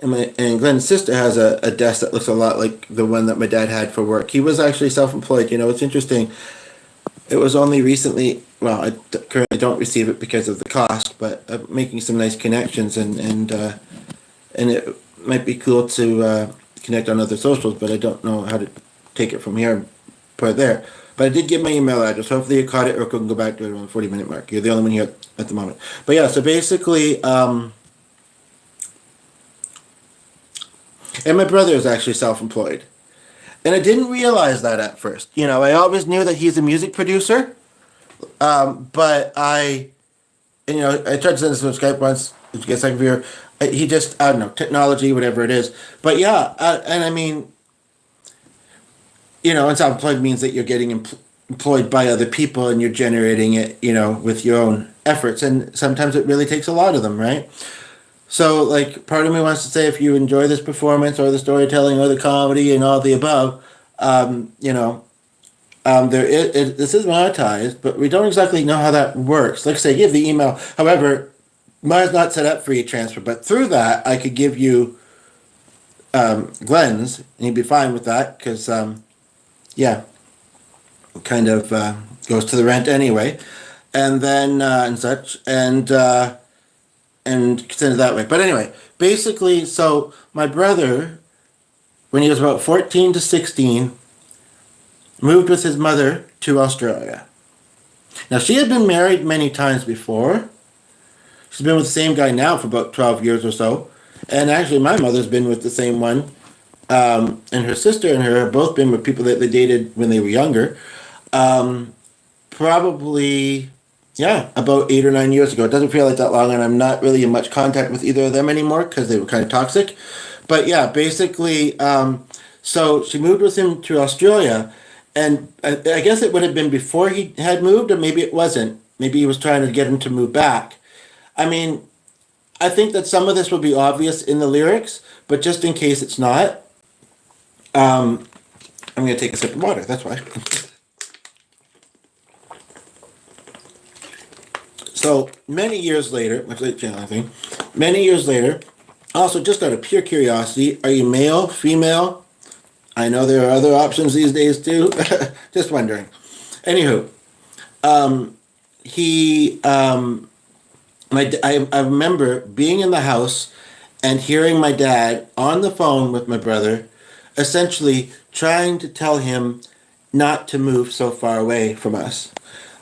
and Glenn's sister has a desk that looks a lot like the one that my dad had for work. He was actually self-employed. It's interesting. It was only recently, well, I currently don't receive it because of the cost, but I'm making some nice connections, and it might be cool to connect on other socials, but I don't know how to take it from here and put it there. But I did give my email address. Hopefully you caught it, or can go back to it around the 40-minute mark. You're the only one here at the moment. But yeah, so basically, and my brother is actually self-employed. And I didn't realize that at first. You know, I always knew that he's a music producer, but and, you know, I tried to send this on Skype once. Did you get a second viewer? He just, I don't know, technology, whatever it is. But yeah, and I mean, you know, and self-employed means that you're getting employed by other people and you're generating it, you know, with your own efforts. And sometimes it really takes a lot of them, right? So, like, part of me wants to say if you enjoy this performance or the storytelling or the comedy and all the above, you know, this is monetized, but we don't exactly know how that works. Like I say, give the email. However, mine's not set up for e-transfer, but through that, I could give you Glenn's, and he'd be fine with that because, yeah, it kind of goes to the rent anyway, and then and such, and send it that way. But anyway, basically, so my brother, when he was about 14 to 16, moved with his mother to Australia. Now, she had been married many times before. She's been with the same guy now for about 12 years or so. And actually, my mother's been with the same one. And her sister and her have both been with people that they dated when they were younger. Probably, yeah, about 8 or 9 years ago. It doesn't feel like that long, and I'm not really in much contact with either of them anymore because they were kind of toxic. But yeah, basically, so she moved with him to Australia. And I guess it would have been before he had moved, or maybe it wasn't. Maybe he was trying to get him to move back. I mean, I think that some of this will be obvious in the lyrics, but just in case it's not, I'm going to take a sip of water. That's why. So many years later, much like channel thing, many years later, also just out of pure curiosity, are you male, female? I know there are other options these days too. Just wondering. Anywho, I remember being in the house and hearing my dad on the phone with my brother, essentially trying to tell him not to move so far away from us.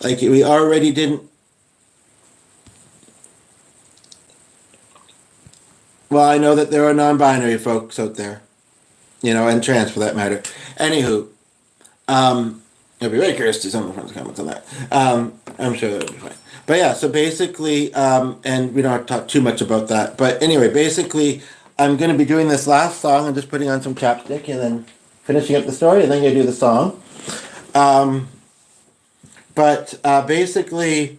Like we already didn't. Well, I know that there are non-binary folks out there. You know, and trans for that matter. Anywho, I'll be very curious to see some of the friends' comments on that. I'm sure that'll be fine. But yeah, so basically, and we don't have to talk too much about that. But anyway, basically, I'm going to be doing this last song and just putting on some chapstick and then finishing up the story and then going to do the song. But basically,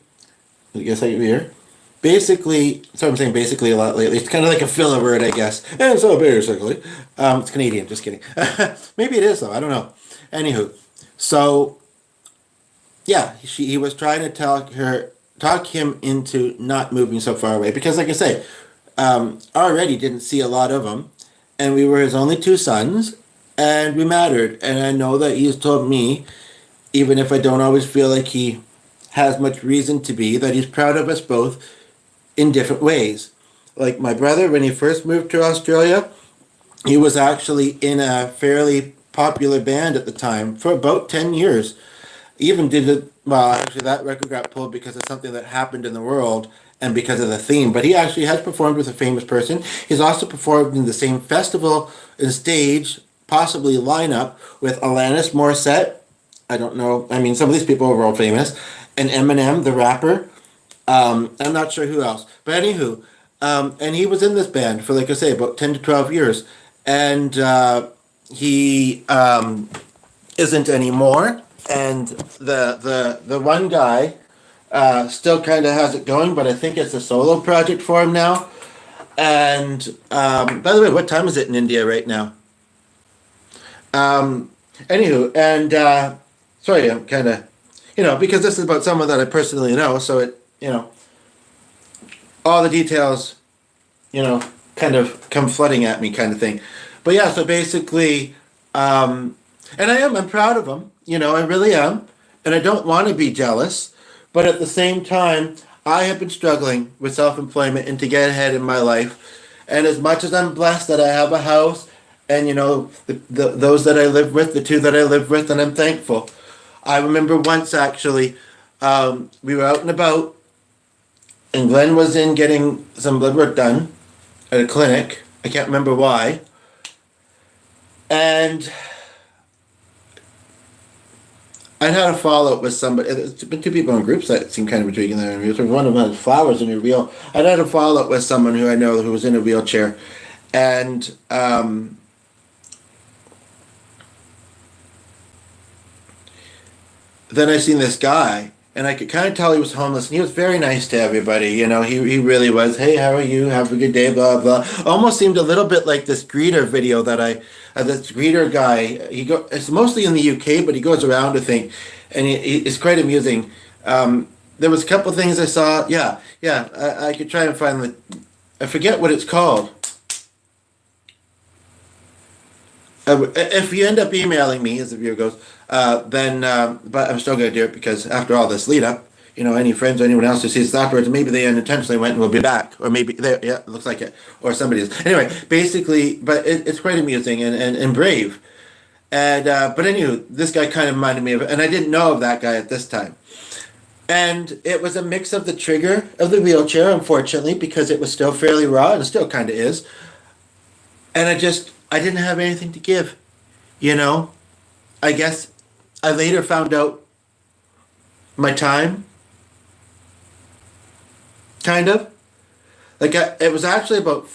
I guess I can hear. Basically, so I'm saying basically a lot lately. It's kind of like a filler word, I guess. And so basically, it's Canadian. Just kidding. Maybe it is though. I don't know. Anywho, so yeah, he was trying to talk him into not moving so far away because, like I say, already didn't see a lot of him, and we were his only two sons, and we mattered. And I know that he's told me, even if I don't always feel like he has much reason to be, that he's proud of us both in different ways. Like my brother, when he first moved to Australia, he was actually in a fairly popular band at the time for about 10 years. Even did it, well, actually that record got pulled because of something that happened in the world and because of the theme. But he actually has performed with a famous person. He's also performed in the same festival and stage, possibly lineup, with Alanis Morissette. I don't know. I mean, some of these people are world famous. And Eminem, the rapper. I'm not sure who else. But anywho, and he was in this band for, like I say, about 10 to 12 years. And he isn't anymore. And the one guy still kind of has it going, but I think it's a solo project for him now. And by the way, what time is it in India right now? Anywho, and sorry, I'm kind of, because this is about someone that I personally know, so it, all the details, kind of come flooding at me kind of thing. But yeah, so basically, and I'm proud of him, I really am, and I don't want to be jealous, but at the same time, I have been struggling with self-employment and to get ahead in my life. And as much as I'm blessed that I have a house and, those that I live with, the two that I live with, and I'm thankful. I remember once actually, we were out and about, and Glenn was in getting some blood work done at a clinic. I can't remember why. And I'd had a follow-up with somebody. It's been two people in groups that seem kind of intriguing there. One of them had flowers in a wheel. I'd had a follow-up with someone who I know who was in a wheelchair. And then I seen this guy, and I could kind of tell he was homeless, and he was very nice to everybody. You know, he really was. Hey, how are you? Have a good day. Blah blah. Almost seemed a little bit like this greeter video that this greeter guy. It's mostly in the UK, but he goes around I think, and it's quite amusing. There was a couple things I saw. Yeah. I could try and find I forget what it's called. If you end up emailing me, as the viewer goes, then, but I'm still going to do it because after all this lead up, you know, any friends or anyone else who sees this afterwards, maybe they unintentionally went and will be back, or maybe yeah, it looks like it, or somebody is. Anyway, basically, but it's quite amusing and brave. And, but anyway, this guy kind of reminded me of it, and I didn't know of that guy at this time. And it was a mix of the trigger of the wheelchair, unfortunately, because it was still fairly raw, and it still kind of is. And I didn't have anything to give, you know. I guess I later found out my time, kind of. Like it was actually about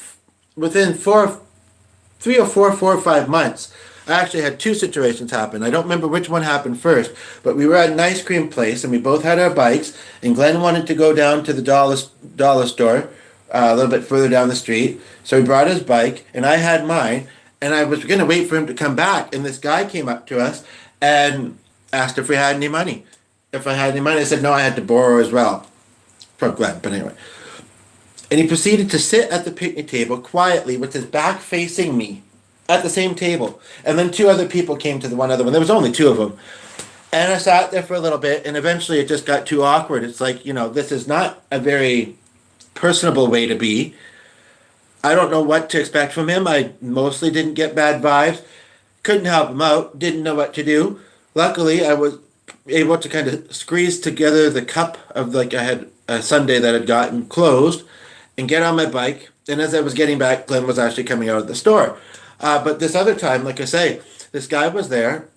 within 3 or 4, 4 or 5 months. I actually had two situations happen. I don't remember which one happened first, but we were at an ice cream place and we both had our bikes. And Glenn wanted to go down to the dollar store a little bit further down the street, so he brought his bike and I had mine. And I was going to wait for him to come back, and this guy came up to us and asked if we had any money. If I had any money, I said no, I had to borrow as well from Glenn. But anyway, and he proceeded to sit at the picnic table quietly with his back facing me at the same table. And then two other people came to the one other one. There was only two of them. And I sat there for a little bit, and eventually it just got too awkward. It's like, you know, this is not a very personable way to be. I don't know what to expect from him. I mostly didn't get bad vibes. Couldn't help him out. Didn't know what to do. Luckily, I was able to kind of squeeze together the cup of, like, I had a sundae that had gotten closed and get on my bike. And as I was getting back, Glenn was actually coming out of the store. But this other time, like I say, this guy was there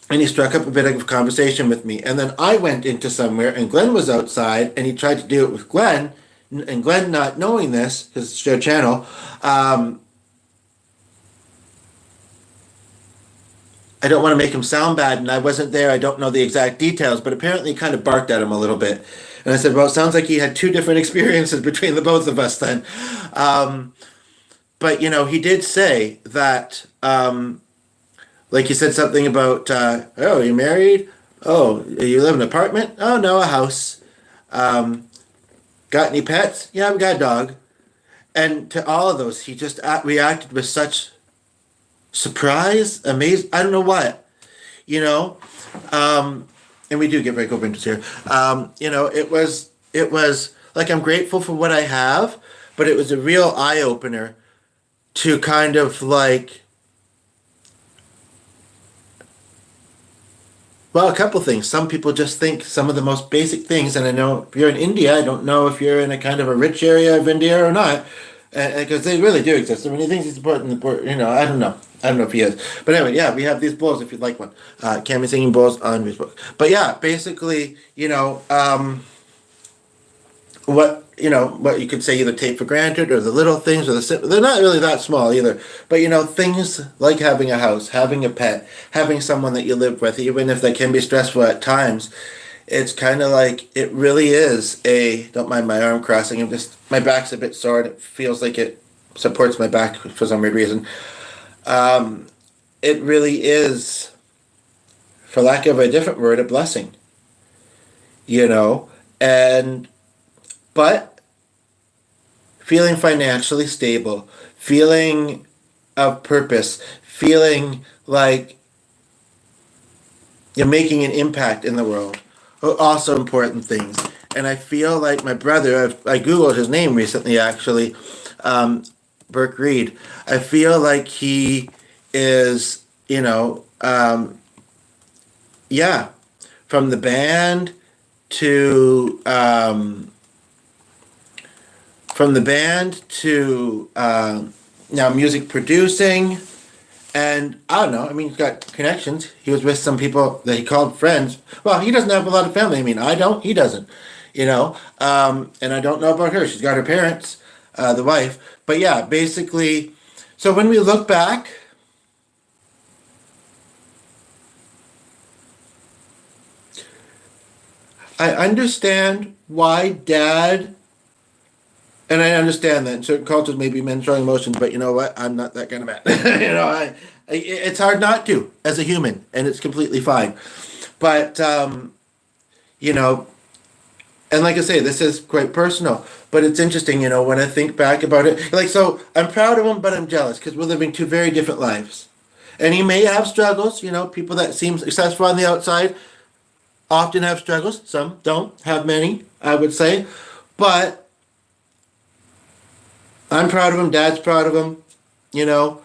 and he struck up a bit of a conversation with me. And then I went into somewhere and Glenn was outside and he tried to do it with Glenn. And Glenn, not knowing this, his show channel, I don't want to make him sound bad, and I wasn't there. I don't know the exact details, but apparently he kind of barked at him a little bit. And I said, well, it sounds like he had two different experiences between the both of us then. But, you know, he did say that, like he said something about, oh, you married? Oh, you live in an apartment? Oh, no, a house. Got any pets? Yeah, I've got a dog. And to all of those, he just reacted with such surprise, amazed. I don't know what, you know. And we do get very co-painters here. You know, it was like I'm grateful for what I have, but it was a real eye opener to kind of like. Well, a couple things. Some people just think some of the most basic things, and I know if you're in India, I don't know if you're in a kind of a rich area of India or not, because they really do exist. I mean, he thinks he's important, you know, I don't know. I don't know if he is. But anyway, yeah, we have these bowls if you'd like one. Cammy Singing Bowls on Facebook. But yeah, basically, you know, what you could say either take for granted or the little things or they're not really that small either, but you know, things like having a house, having a pet, having someone that you live with, even if they can be stressful at times, it's kind of like it really is don't mind my arm crossing, my back's a bit sore and it feels like it supports my back for some weird reason. It really is, for lack of a different word, a blessing, you know. But feeling financially stable, feeling of purpose, feeling like you're making an impact in the world are also important things. And I feel like my brother, I Googled his name recently actually, Burke Reed. I feel like he is, you know, yeah, from the band to now music producing And I don't know. I mean, he's got connections. He was with some people that he called friends. Well, he doesn't have a lot of family. I mean, I don't. He doesn't. You know. And I don't know about her. She's got her parents, the wife. But yeah, basically. So when we look back, I understand why Dad. And I understand that in certain cultures, maybe men showing emotions, but you know what? I'm not that kind of man. You know, it's hard not to as a human, and it's completely fine. But you know, and like I say, this is quite personal. But it's interesting, you know, when I think back about it. Like, so I'm proud of him, but I'm jealous because we're living two very different lives. And he may have struggles. You know, people that seem successful on the outside often have struggles. Some don't have many, I would say, but I'm proud of him. Dad's proud of him. You know.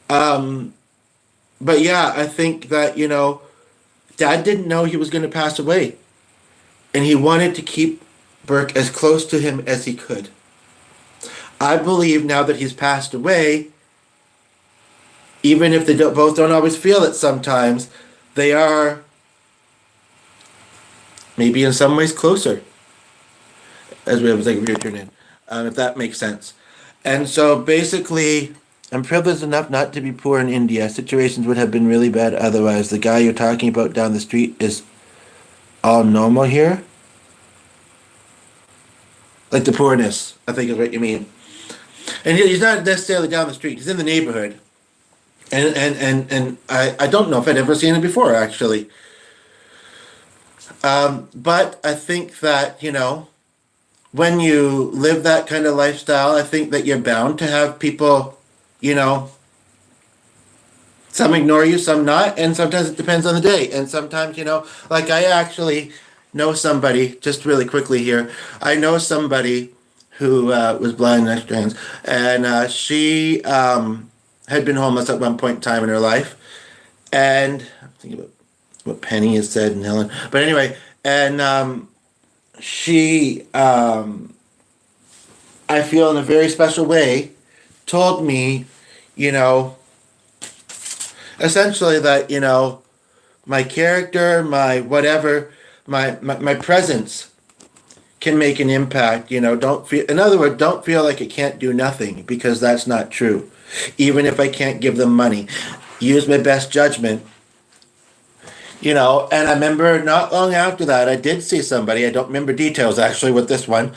But yeah, I think that, you know, Dad didn't know he was going to pass away, and he wanted to keep Burke as close to him as he could. I believe now that he's passed away, even if they both don't always feel it sometimes, they are maybe in some ways closer as we have like a return in, if that makes sense. And so basically, I'm privileged enough not to be poor in India. Situations would have been really bad otherwise. The guy you're talking about down the street is all normal here. Like the poorness, I think is what you mean. And he's not necessarily down the street. He's in the neighborhood. And I don't know if I'd ever seen him before, actually. But I think that, you know, when you live that kind of lifestyle, I think that you're bound to have people, you know, some ignore you, some not, and sometimes it depends on the day. And sometimes, you know, like I actually know somebody, just really quickly here, I know somebody who was blind and trans, and she had been homeless at one point in time in her life. And I'm thinking about what Penny has said and Helen. But anyway, and she, I feel in a very special way, told me, you know, essentially that, you know, my character, my whatever, my presence can make an impact. You know, don't feel, in other words, don't feel like it can't do nothing, because that's not true. Even if I can't give them money, use my best judgment. You know, and I remember not long after that, I did see somebody, I don't remember details actually with this one.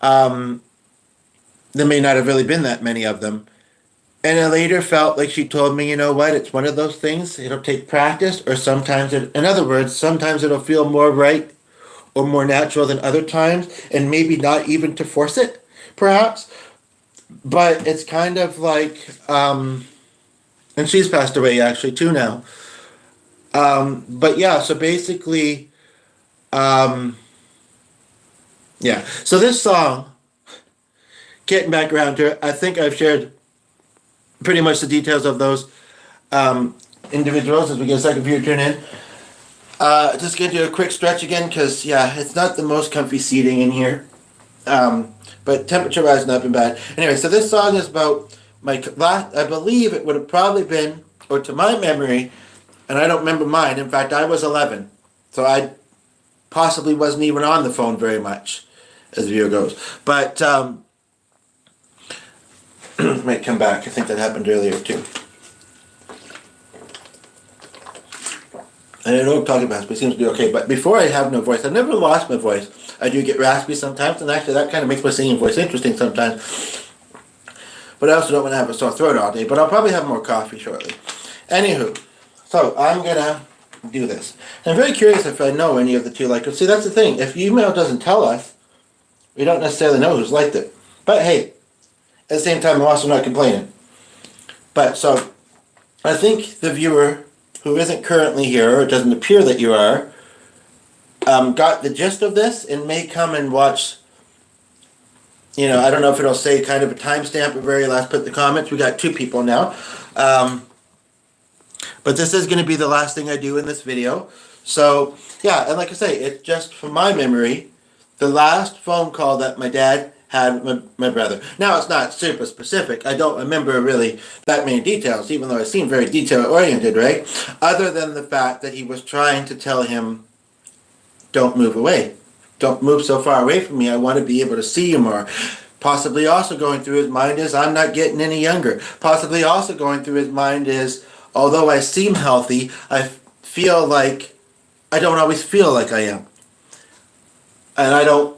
There may not have really been that many of them. And I later felt like she told me, you know what, it's one of those things, it'll take practice, or sometimes, in other words, sometimes it'll feel more right or more natural than other times, and maybe not even to force it, perhaps. But it's kind of like, and she's passed away actually too now. But yeah, so basically, yeah. So this song, getting back around to it, I think I've shared pretty much the details of those individuals as we get a second view turn in. Just gonna do a quick stretch again because yeah, it's not the most comfy seating in here. But temperature wise, not been bad. Anyway, so this song is about my last. I believe it would have probably been, or to my memory, and I don't remember mine. In fact, I was 11, so I possibly wasn't even on the phone very much, as the view goes. But might come back. I think that happened earlier too. And I know I'm talking about, but it seems to be okay. But before I have no voice, I've never lost my voice. I do get raspy sometimes, and actually that kind of makes my singing voice interesting sometimes. But I also don't want to have a sore throat all day, but I'll probably have more coffee shortly. Anywho, so I'm going to do this. And I'm very curious if I know any of the two like it. See, that's the thing. If email doesn't tell us, we don't necessarily know who's liked it. But hey, at the same time, I'm also not complaining. But so, I think the viewer who isn't currently here, or it doesn't appear that you are, got the gist of this and may come and watch. You know, I don't know if it'll say kind of a timestamp at very last, put in the comments. We got 2 people now. But this is going to be the last thing I do in this video. So, yeah, and like I say, it's just from my memory, the last phone call that my dad had my brother. Now, it's not super specific. I don't remember really that many details, even though it seemed very detail-oriented, right? Other than the fact that he was trying to tell him, don't move away. Don't move so far away from me. I want to be able to see you more. Possibly also going through his mind is, I'm not getting any younger. Possibly also going through his mind is, although I seem healthy, I feel like I don't always feel like I am. And I don't,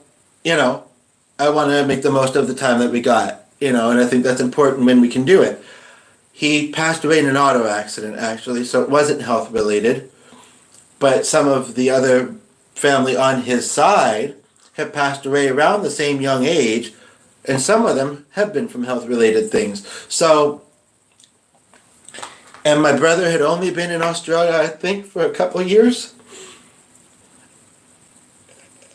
I want to make the most of the time that we got, and I think that's important when we can do it. He passed away in an auto accident, actually, so it wasn't health related. But some of the other family on his side have passed away around the same young age, and some of them have been from health related things. So, and my brother had only been in Australia, I think, for a couple of years,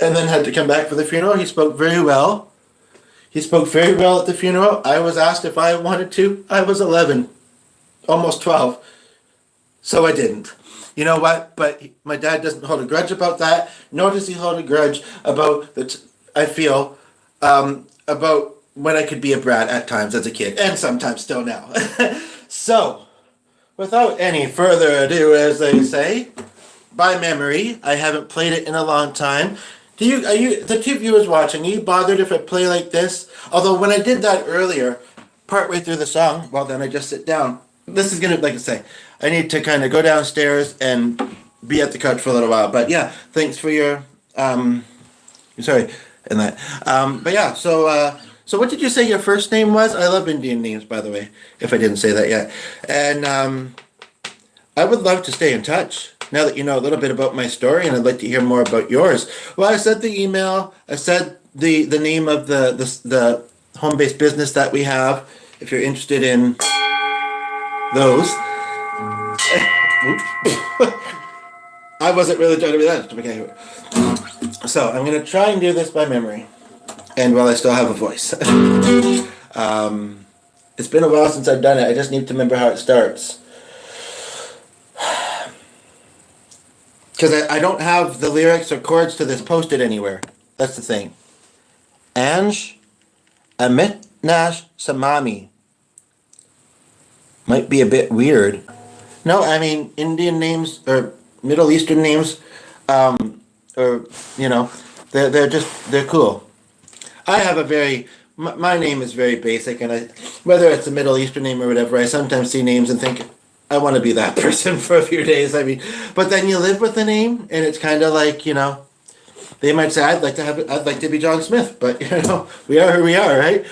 and then had to come back for the funeral. He spoke very well. He spoke very well at the funeral. I was asked if I wanted to. I was 11, almost 12, so I didn't. You know what? But my dad doesn't hold a grudge about that, nor does he hold a grudge about I feel, about when I could be a brat at times as a kid, and sometimes still now. So, without any further ado, as they say, by memory, I haven't played it in a long time. Are you, the two viewers watching, are you bothered if I play like this? Although when I did that earlier, partway through the song, well then I just sit down. This is gonna, like I say, I need to kind of go downstairs and be at the couch for a little while. But yeah, thanks for your, sorry, and that. But yeah, so what did you say your first name was? I love Indian names, by the way, if I didn't say that yet. And I would love to stay in touch now that you know a little bit about my story, and I'd like to hear more about yours. Well, I said the email, I said the name of the home-based business that we have, if you're interested in those. I wasn't really trying to be that. Okay. So I'm going to try and do this by memory, and while I still have a voice. It's been a while since I've done it. I just need to remember how it starts. Because I don't have the lyrics or chords to this posted anywhere. That's the thing. Anj Amit Nash Samami. Might be a bit weird. No, I mean, Indian names or Middle Eastern names, or, they're cool. I have my name is very basic, and whether it's a Middle Eastern name or whatever, I sometimes see names and think, I want to be that person for a few days. I mean, but then you live with the name, and it's kind of like, they might say, I'd like to be John Smith, but we are who we are, right?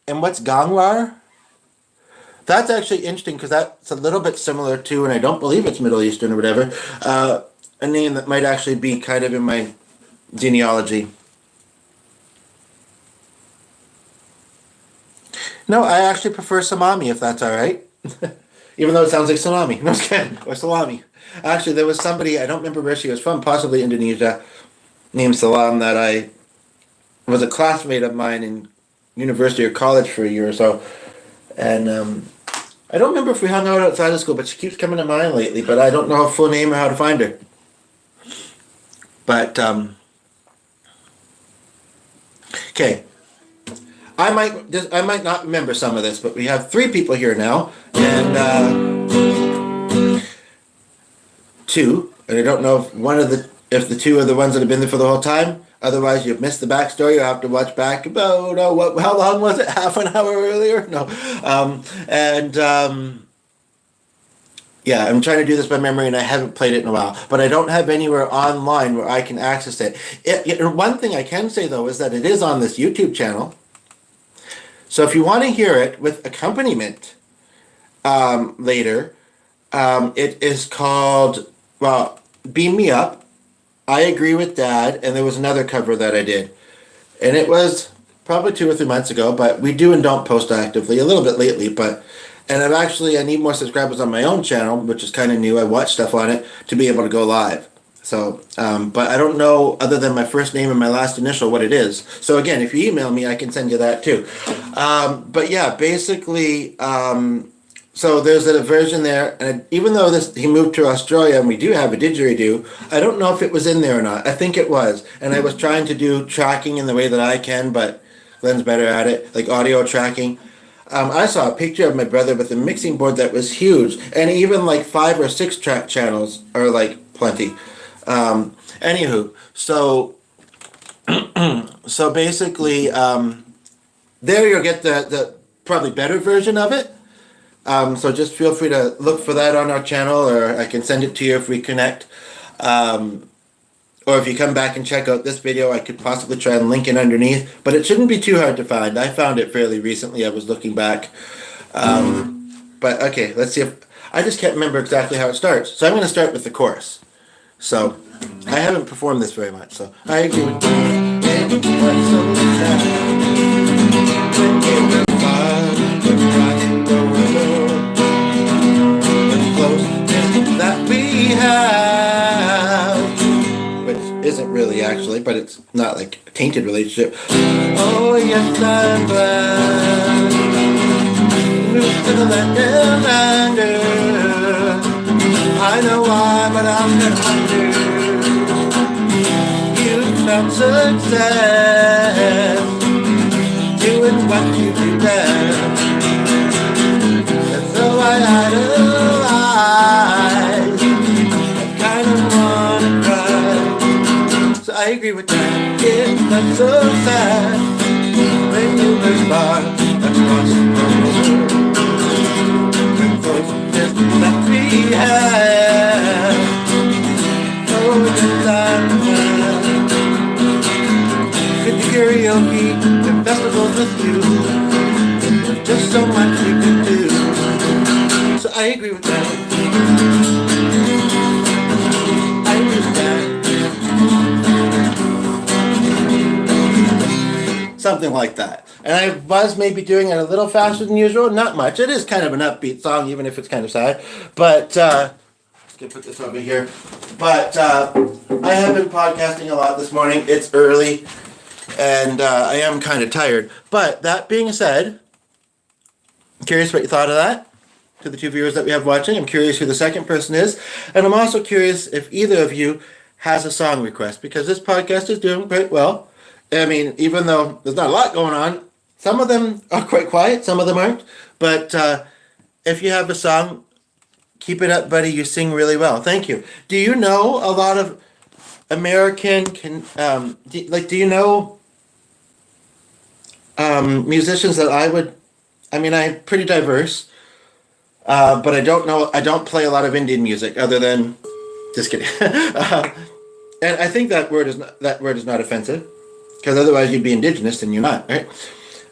And what's Gangwar? That's actually interesting because that's a little bit similar to, and I don't believe it's Middle Eastern or whatever, a name that might actually be kind of in my genealogy. No, I actually prefer Samami, if that's all right. Even though it sounds like tsunami. No, just kidding. Or salami. Actually, there was somebody, I don't remember where she was from, possibly Indonesia, named Salam, that I was a classmate of mine in university or college for a year or so. And I don't remember if we hung out outside of school, but she keeps coming to mind lately, but I don't know her full name or how to find her. But, okay. I might not remember some of this, but we have 3 people here now, and 2, and I don't know if the 2 are the ones that have been there for the whole time. Otherwise, you've missed the backstory. You'll have to watch back about how long was it? Half an hour earlier? No, yeah, I'm trying to do this by memory, and I haven't played it in a while. But I don't have anywhere online where I can access it. One thing I can say though is that it is on this YouTube channel. So if you want to hear it with accompaniment later, it is called, Beam Me Up, I Agree with Dad, and there was another cover that I did. And it was probably 2 or 3 months ago, but we do and don't post actively, a little bit lately, and I need more subscribers on my own channel, which is kind of new. I watch stuff on it to be able to go live. So, but I don't know, other than my first name and my last initial, what it is. So again, if you email me, I can send you that too. But yeah, basically, So there's a version there, and even though he moved to Australia and we do have a didgeridoo, I don't know if it was in there or not. I think it was, and I was trying to do tracking in the way that I can, but Glenn's better at it, like audio tracking. I saw a picture of my brother with a mixing board that was huge, and even like 5 or 6 track channels are like plenty. Anywho, so basically, there you'll get the probably better version of it. So just feel free to look for that on our channel, or I can send it to you if we connect. Or if you come back and check out this video, I could possibly try and link it underneath, but it shouldn't be too hard to find. I found it fairly recently. I was looking back. But okay, let's see if, I just can't remember exactly how it starts. So I'm going to start with the chorus. So I haven't performed this very much, so I agree with that we have, which isn't really actually, but it's not like a tainted relationship. Oh yes, I'm glad. Move to the land and under. I know why, but I'm gonna wonder. You found success doing what you do best. And so I idolize. I kind of wanna cry. So I agree with that. It's not so sad when you were far across the world. The closeness that we have. Oh, yes, I'm glad. Good to karaoke and festivals with you. There's just so much we could do. So I agree with that. I agree with that. Something like that. And I was maybe doing it a little faster than usual. Not much. It is kind of an upbeat song, even if it's kind of sad. But, let's put this over here. But I have been podcasting a lot this morning. It's early. And I am kind of tired. But that being said, I'm curious what you thought of that. To the 2 viewers that we have watching, I'm curious who the second person is. And I'm also curious if either of you has a song request, because this podcast is doing quite well. I mean, even though there's not a lot going on, some of them are quite quiet, some of them aren't. But if you have a song, keep it up, buddy. You sing really well. Thank you. Do you know a lot of American, do you know musicians that I'm pretty diverse, but I don't play a lot of Indian music other than, just kidding. And I think that word is not offensive, because otherwise you'd be indigenous and you're not, right?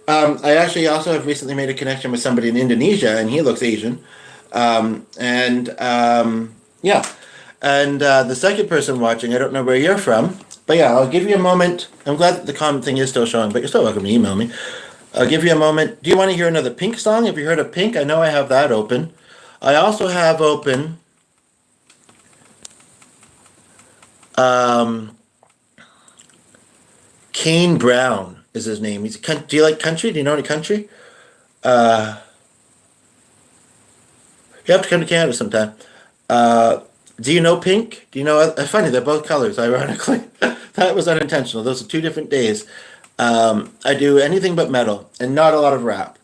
I actually also have recently made a connection with somebody in Indonesia, and he looks Asian. Yeah. And the second person watching, I don't know where you're from, but yeah, I'll give you a moment. I'm glad that the comment thing is still showing, but you're still welcome to email me. I'll give you a moment. Do you want to hear another Pink song? Have you heard of Pink? I know I have that open. I also have open Kane Brown is his name. Do you like country? Do you know any country? You have to come to Canada sometime. Do you know Pink? Do you know? Funny, they're both colors, ironically. That was unintentional. Those are 2 different days. I do anything but metal and not a lot of rap.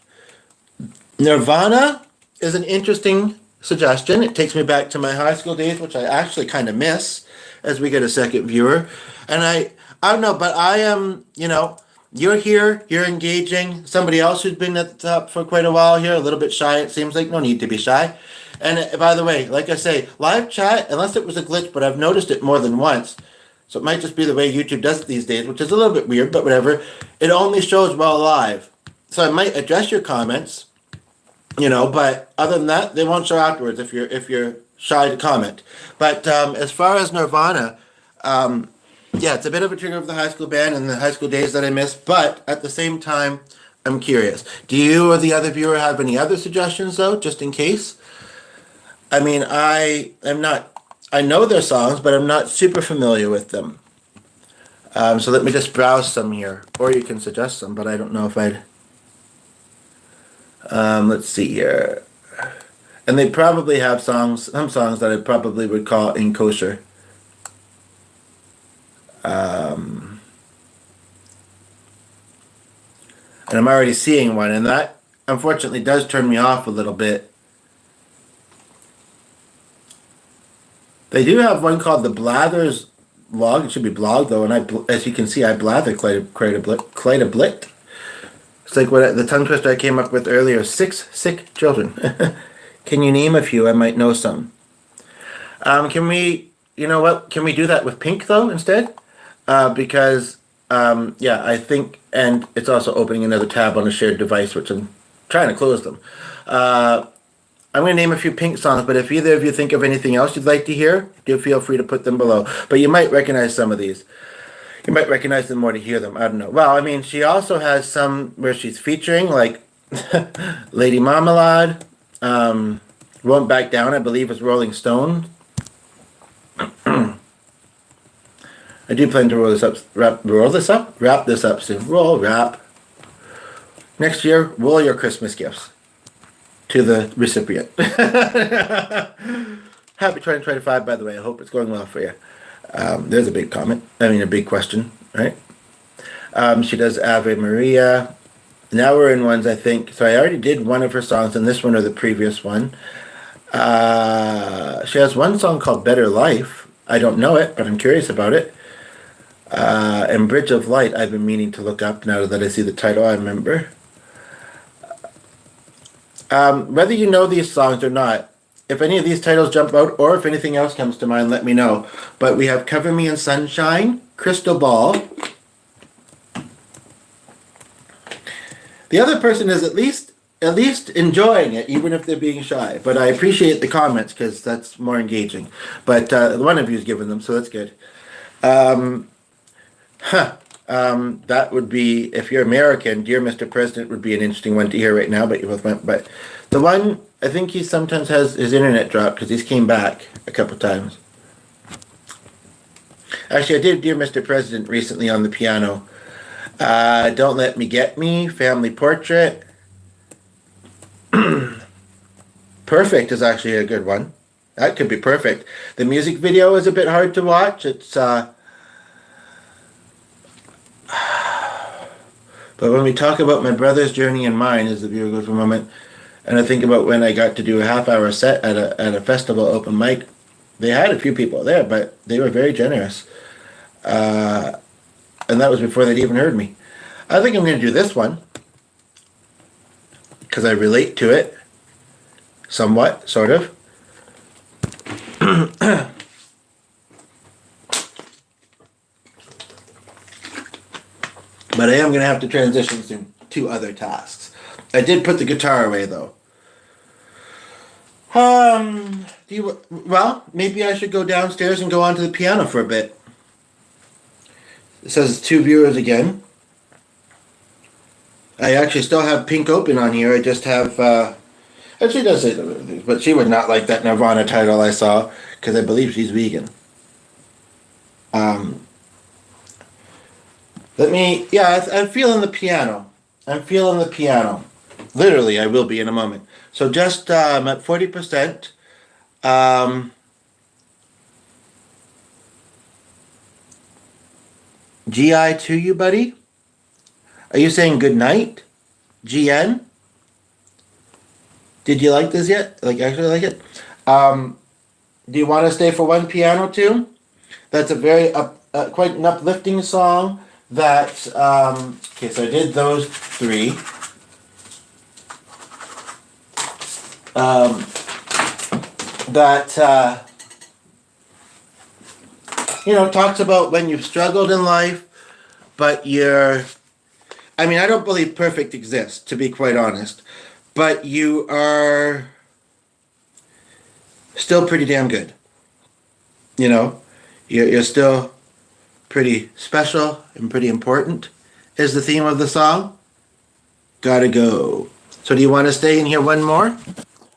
Nirvana is an interesting suggestion. It takes me back to my high school days, which I actually kind of miss as we get a second viewer. And I don't know, but I am, you're here, you're engaging. Somebody else who's been at the top for quite a while here, a little bit shy, it seems like. No need to be shy. And by the way, like I say, live chat, unless it was a glitch, but I've noticed it more than once. So it might just be the way YouTube does it these days, which is a little bit weird, but whatever. It only shows while live. So I might address your comments, but other than that, they won't show afterwards if you're shy to comment. But as far as Nirvana, yeah, it's a bit of a trigger of the high school band and the high school days that I missed, but at the same time, I'm curious. Do you or the other viewer have any other suggestions, though, just in case? I mean, I know their songs, but I'm not super familiar with them. So let me just browse some here, or you can suggest some, but I don't know if I'd... let's see here. And they probably have some songs that I probably would call in kosher. And I'm already seeing one, and that unfortunately does turn me off a little bit. They do have one called the Blathers Log. It should be blog though, and as you can see, I blather quite a bit. It's like what the tongue twister I came up with earlier. 6 sick children. Can you name a few? I might know some. Can we? You know what? Can we do that with Pink though instead? Because yeah, I think, and it's also opening another tab on a shared device, which I'm trying to close them. I'm going to name a few Pink songs, but if either of you think of anything else you'd like to hear, do feel free to put them below. But you might recognize some of these. You might recognize them more to hear them. I don't know. Well, I mean, she also has some where she's featuring, like Lady Marmalade, Won't Back Down, I believe, is Rolling Stone. I do plan to wrap this up soon. Wrap. Next year, roll your Christmas gifts to the recipient. Happy 2025, by the way. I hope it's going well for you. There's a big comment. A big question, right? She does Ave Maria. Now we're in ones, I think. So I already did one of her songs in this one or the previous one. She has one song called Better Life. I don't know it, but I'm curious about it. And Bridge of Light, I've been meaning to look up now that I see the title. I remember. Whether you know these songs or not, if any of these titles jump out or if anything else comes to mind, let me know. But we have Cover Me in Sunshine, Crystal Ball. The other person is at least enjoying it, even if they're being shy. But I appreciate the comments because that's more engaging. But one of you has given them, so that's good. That would be, if you're American, Dear Mr. President would be an interesting one to hear right now, but you both went. But the one, I think he sometimes has his internet dropped because he's came back a couple times. Actually, I did Dear Mr. President recently on the piano. Don't Let Me Get Me, Family Portrait. Perfect is actually a good one. That could be perfect. The music video is a bit hard to watch. It's but when we talk about my brother's journey and mine, as the viewer goes for a moment, and I think about when I got to do a half-hour set at a festival open mic, they had a few people there, but they were very generous. And that was before they'd even heard me. I think I'm going to do this one because I relate to it somewhat, sort of. But I am going to have to transition to other tasks. I did put the guitar away, though. Well, maybe I should go downstairs and go onto the piano for a bit. It says 2 viewers again. I actually still have Pink open on here. I just have, and she does say other things, but she would not like that Nirvana title I saw, because I believe she's vegan. I'm feeling the piano. Literally, I will be in a moment. So just, I'm at 40%. GI to you, buddy? Are you saying good night? GN? Did you like this yet? Actually like it? Do you want to stay for one piano tune? That's a very quite an uplifting song. That okay, so I did those 3. Talks about when you've struggled in life, but I don't believe perfect exists, to be quite honest, but you are still pretty damn good. You're still pretty special and pretty important is the theme of the song. Gotta go. So do you want to stay in here one more?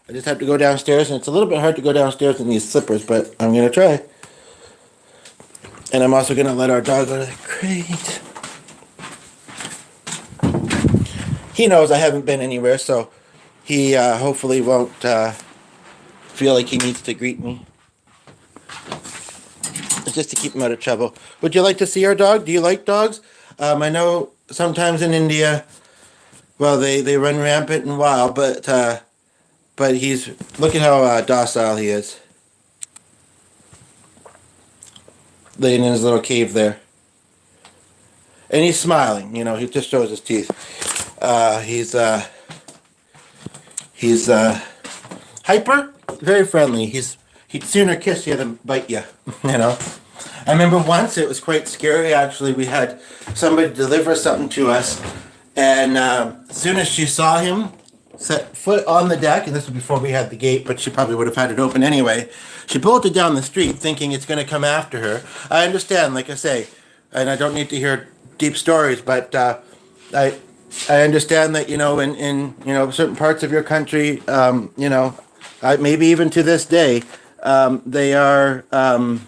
I just have to go downstairs, and it's a little bit hard to go downstairs in these slippers, but I'm going to try. And I'm also going to let our dog go to the crate. He knows I haven't been anywhere, so he hopefully won't feel like he needs to greet me. It's just to keep him out of trouble. Would you like to see our dog? Do you like dogs? I know sometimes in India, well, they run rampant and wild, but he's, look at how docile he is. Laying in his little cave there. And he's smiling, you know, he just shows his teeth. He's hyper, very friendly. He'd sooner kiss you than bite you, you know. I remember once it was quite scary. Actually, we had somebody deliver something to us, and as soon as she saw him set foot on the deck, and this was before we had the gate, but she probably would have had it open anyway. She bolted down the street, thinking it's going to come after her. I understand, like I say, and I don't need to hear deep stories, but I understand that, you know, in you know, certain parts of your country, you know, maybe even to this day, they are a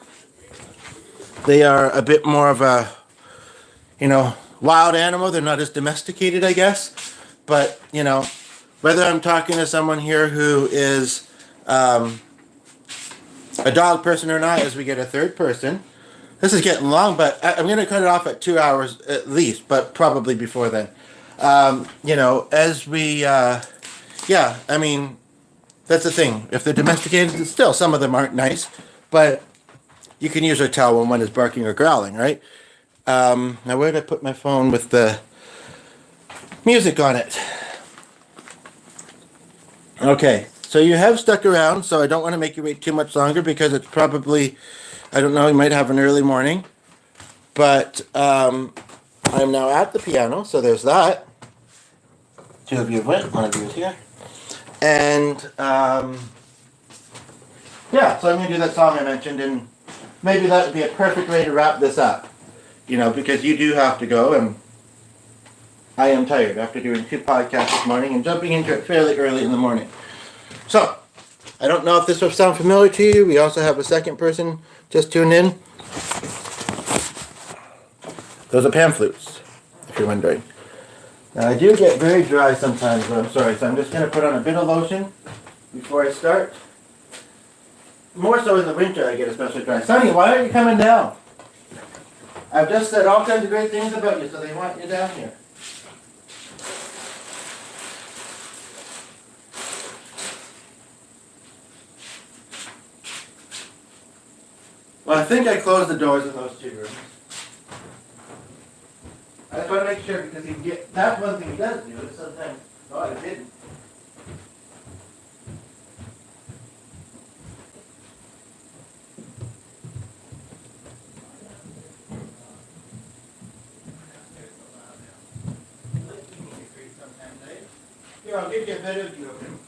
bit more of a, you know, wild animal. They're not as domesticated, I guess. But, you know, whether I'm talking to someone here who is a dog person or not, as we get a third person, this is getting long, but I'm going to cut it off at 2 hours at least, but probably before then. You know, as we, yeah, I mean, that's the thing. If they're domesticated, still, some of them aren't nice, but you can usually tell when one is barking or growling, right? Now, where did I put my phone with the music on it? Okay, so you have stuck around, so I don't want to make you wait too much longer because it's probably, I don't know, you might have an early morning. But I'm now at the piano, so there's that. Two of you went, one of you is here. And yeah, so I'm going to do that song I mentioned, and maybe that would be a perfect way to wrap this up. You know, because you do have to go, and I am tired after doing 2 podcasts this morning and jumping into it fairly early in the morning. So, I don't know if this will sound familiar to you. We also have a second person just tuned in. Those are pan flutes, if you're wondering. Now, I do get very dry sometimes, but I'm sorry, so I'm just going to put on a bit of lotion before I start. More so in the winter, I get especially dry. Sonny, why aren't you coming down? I've just said all kinds of great things about you, so they want you down here. Well, I think I closed the doors in those 2 rooms. I just want to make sure, because he can get, that's one thing he does do, is sometimes, oh, I didn't. Here, I'll give you a better view of him.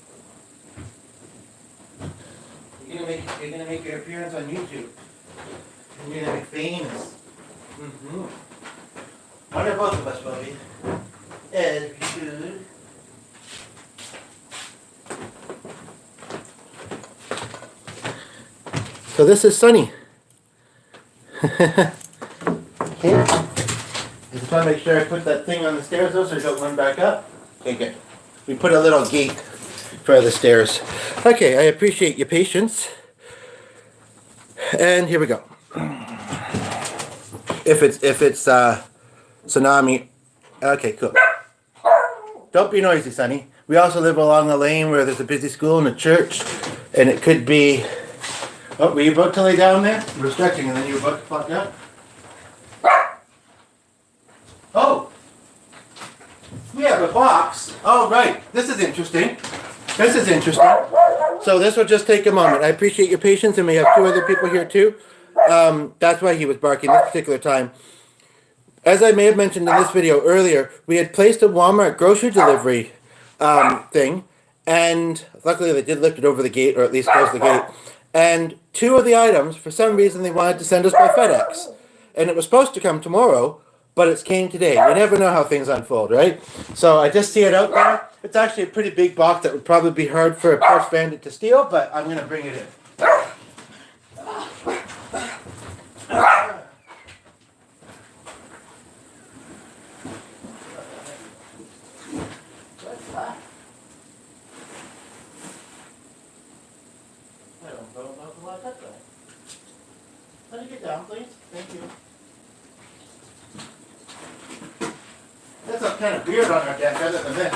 You're gonna make your appearance on YouTube. And you're gonna be famous. Mm-hmm. One or both of us will be. As we should. So this is Sunny. Okay. I just want to make sure I put that thing on the stairs though, so I don't run back up. Okay, good. We put a little gate for the stairs. Okay, I appreciate your patience. And here we go. If it's tsunami, okay, cool. Don't be noisy, Sonny. We also live along a lane where there's a busy school and a church, and it could be. Oh, were you about to lay down there? You were stretching, and then you were about to fuck up. Oh, we have a box. Oh, right. This is interesting. This is interesting. So this will just take a moment. I appreciate your patience, and we have 2 other people here too. That's why he was barking this particular time. As I may have mentioned in this video earlier, we had placed a Walmart grocery delivery thing, and luckily they did lift it over the gate, or at least close the gate. And 2 of the items, for some reason, they wanted to send us by FedEx, and it was supposed to come tomorrow, but it's came today. You never know how things unfold, right? So I just see it out there. It's actually a pretty big box that would probably be hard for a porch bandit to steal, but I'm going to bring it in. kind of weird on our deck other than this.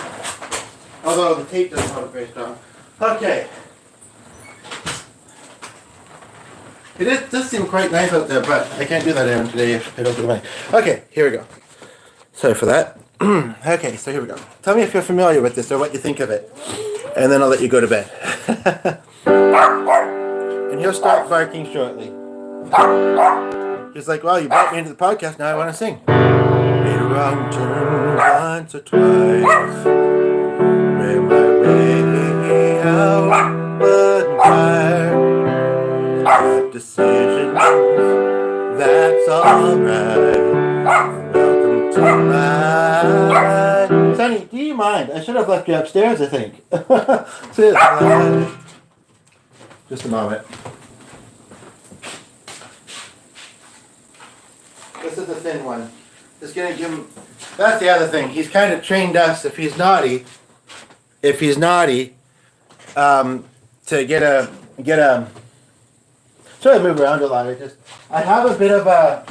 Although the tape doesn't hold it very strong. Okay. Does seem quite nice out there, but I can't do that Aaron today if I don't get money. Okay, here we go. Sorry for that. Okay, so here we go. Tell me if you're familiar with this or what you think of it. And then I'll let you go to bed. And he'll start barking shortly. He's like, well, you brought me into the podcast, now I want to sing. Made a wrong turn once or twice. Made my way out, but fire. Decisions, that's alright. Welcome to my... Sonny, do you mind? I should have left you upstairs, I think. Just a moment. This is the thin one. Just gonna give him... That's the other thing. He's kind of trained us, if he's naughty, to get a... Sorry I move around a lot. I have a bit of a...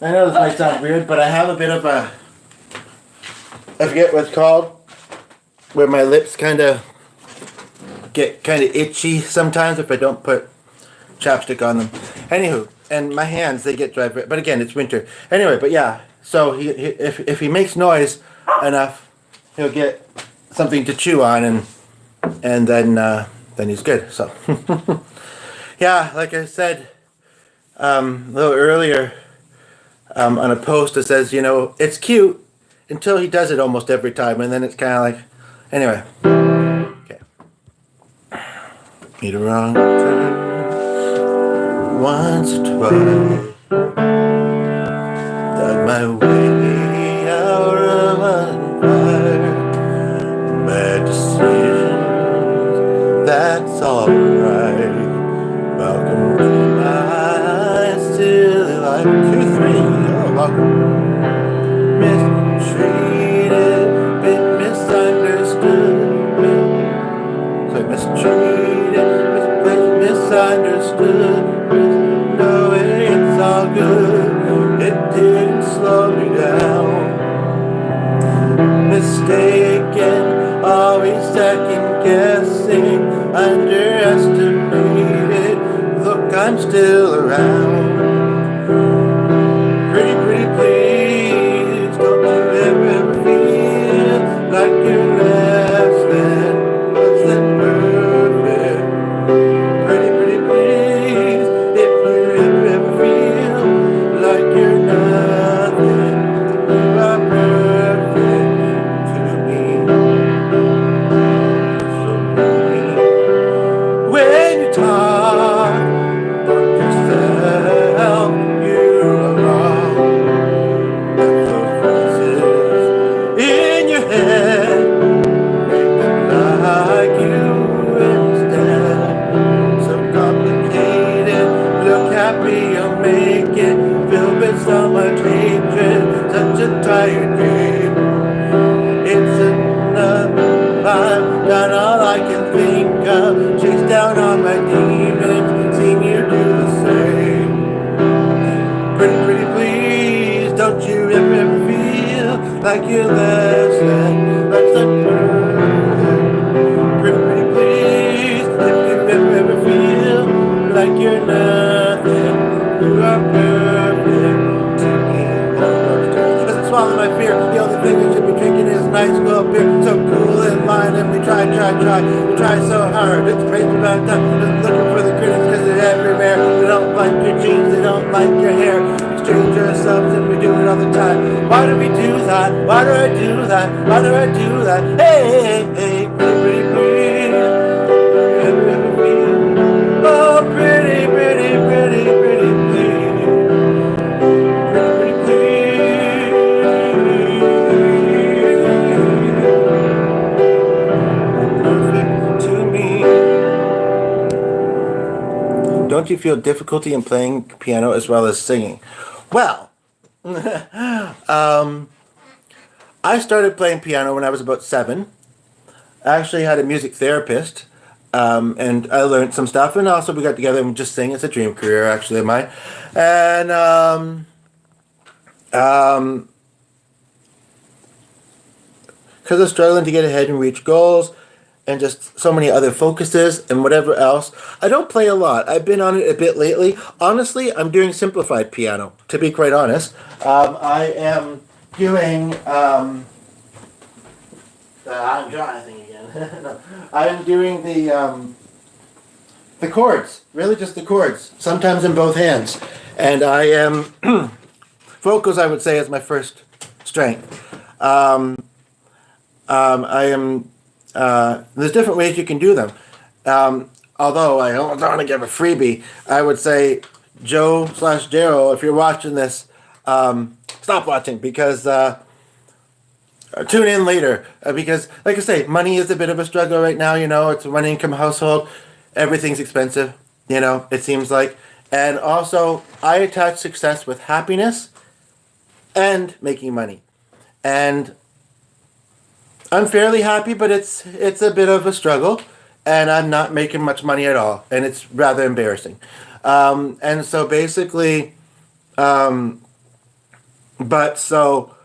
I know this might sound weird, but I have a bit of a... I forget what it's called. Where my lips kind of get kind of itchy sometimes if I don't put chapstick on them. Anywho, and my hands, they get dry. But again, it's winter. Anyway, but yeah. So if he makes noise enough, he'll get something to chew on, and then he's good. So... Yeah, like I said a little earlier on a post that says, you know, it's cute until he does it almost every time, and then it's kind of like, anyway. Okay. Made a wrong turn once or twice. Dug my way out of fire. Bad decisions, that's alright. Welcome to my silly life. 2, 3. Oh, welcome. Mistreated, been misunderstood. Mistreated, misunderstood. No, it's all good. It didn't slow me down. Mistaken, always second guessing, underestimated. Look, I'm still around. Pretty please, don't you ever feel like you're less than perfect. Pretty please, if you ever feel like you're nothing, you are perfect to me. So when you talk about yourself, you're wrong. Let those voices in your head make them like you instead. So complicated, look happy you'll make it. Filled with so much hatred, such a tired game. It's enough, I've done all I can think of. Chased down all my demons, seen you do the same. Pretty please, don't you ever feel like you're less than perfect. Pretty please, if you ever feel like you're nothing, you are perfect to me. Doesn't swallow my fear. The only thing we should be drinking is nice cold beer. So cool in line, and we try. We try so hard. It's crazy about time. Just looking for the critics because they're everywhere. They don't like your jeans, they don't like your hair. Exchange ourselves and we do it all the time. Why do we do that? Why do I do that? Why do I do that? Hey, pretty please. Ever feel? Oh, pretty please. Pretty please. Perfect to me. Don't you feel difficulty in playing piano as well as singing? Well, I started playing piano when I was about 7. I actually had a music therapist, and I learned some stuff, and also we got together and just sing. It's a dream career, actually, of mine. And because of struggling to get ahead and reach goals and just so many other focuses and whatever else. I don't play a lot. I've been on it a bit lately. Honestly, I'm doing simplified piano, to be quite honest. I am doing, I'm driving again. No, I'm doing the chords, really just the chords, sometimes in both hands. And I am, vocals I would say is my first strength. I am, there's different ways you can do them. Although I don't want to give a freebie, I would say Joe/Daryl, if you're watching this, stop watching because tune in later because, like I say, money is a bit of a struggle right now. It's a one-income household. Everything's expensive. It seems like, and also I attach success with happiness and making money, and I'm fairly happy, but it's a bit of a struggle, and I'm not making much money at all, and it's rather embarrassing. And so basically, but so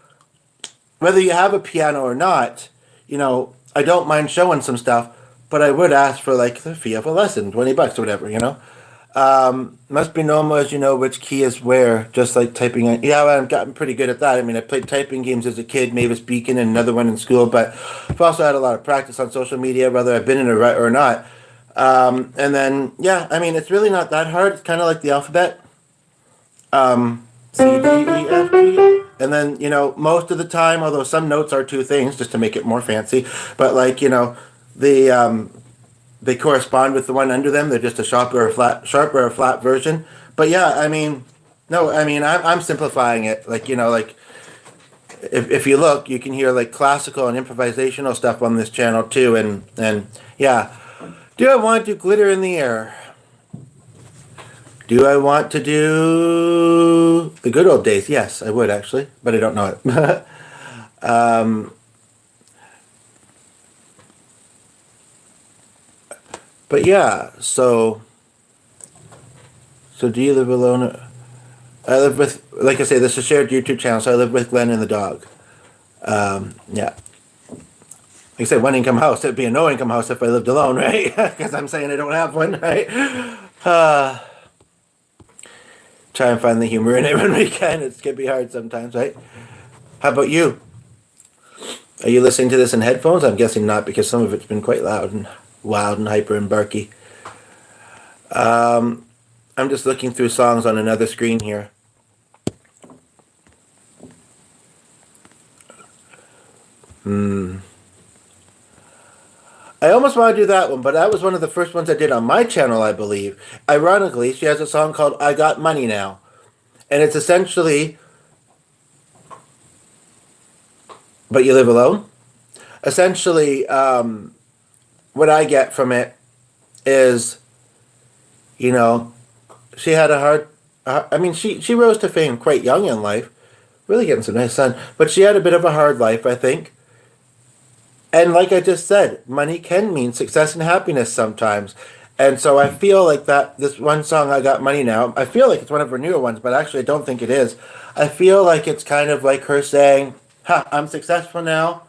whether you have a piano or not, I don't mind showing some stuff, but I would ask for like the fee of a lesson, $20 or whatever. Must be normal as you know which key is where, just like typing. Yeah, well, I've gotten pretty good at that. I mean, I played typing games as a kid, Mavis Beacon and another one in school, but I've also had a lot of practice on social media, whether I've been in it or not. And then, yeah, I mean, it's really not that hard. It's kind of like the alphabet. C, D, E, F, G. And then, most of the time, although some notes are two things, just to make it more fancy, but like, they correspond with the one under them. They're just a sharper or flat version. But yeah, I mean, no, I mean, I'm simplifying it. Like, like if you look, you can hear like classical and improvisational stuff on this channel too. And yeah, do I want to glitter in the air? Do I want to do the good old days? Yes, I would actually, but I don't know it. But yeah, so do you live alone? I live with, like I say, this is a shared YouTube channel, so I live with Glenn and the dog. Yeah. Like I said, one income house. It'd be a no income house if I lived alone, right? Because I'm saying I don't have one, right? Try and find the humor in it when we can. It can be hard sometimes, right? How about you? Are you listening to this in headphones? I'm guessing not, because some of it's been quite loud and wild and hyper and barky. I'm just looking through songs on another screen here. I almost want to do that one, but that was one of the first ones I did on my channel, I believe. Ironically, she has a song called I Got Money Now. And it's essentially, but you live alone? Essentially, what I get from it is, she had a hard, I mean, she rose to fame quite young in life, really getting some nice sun, but she had a bit of a hard life, I think. And like I just said, money can mean success and happiness sometimes. And so I feel like that this one song, I Got Money Now, I feel like it's one of her newer ones, but actually I don't think it is. I feel like it's kind of like her saying, I'm successful now.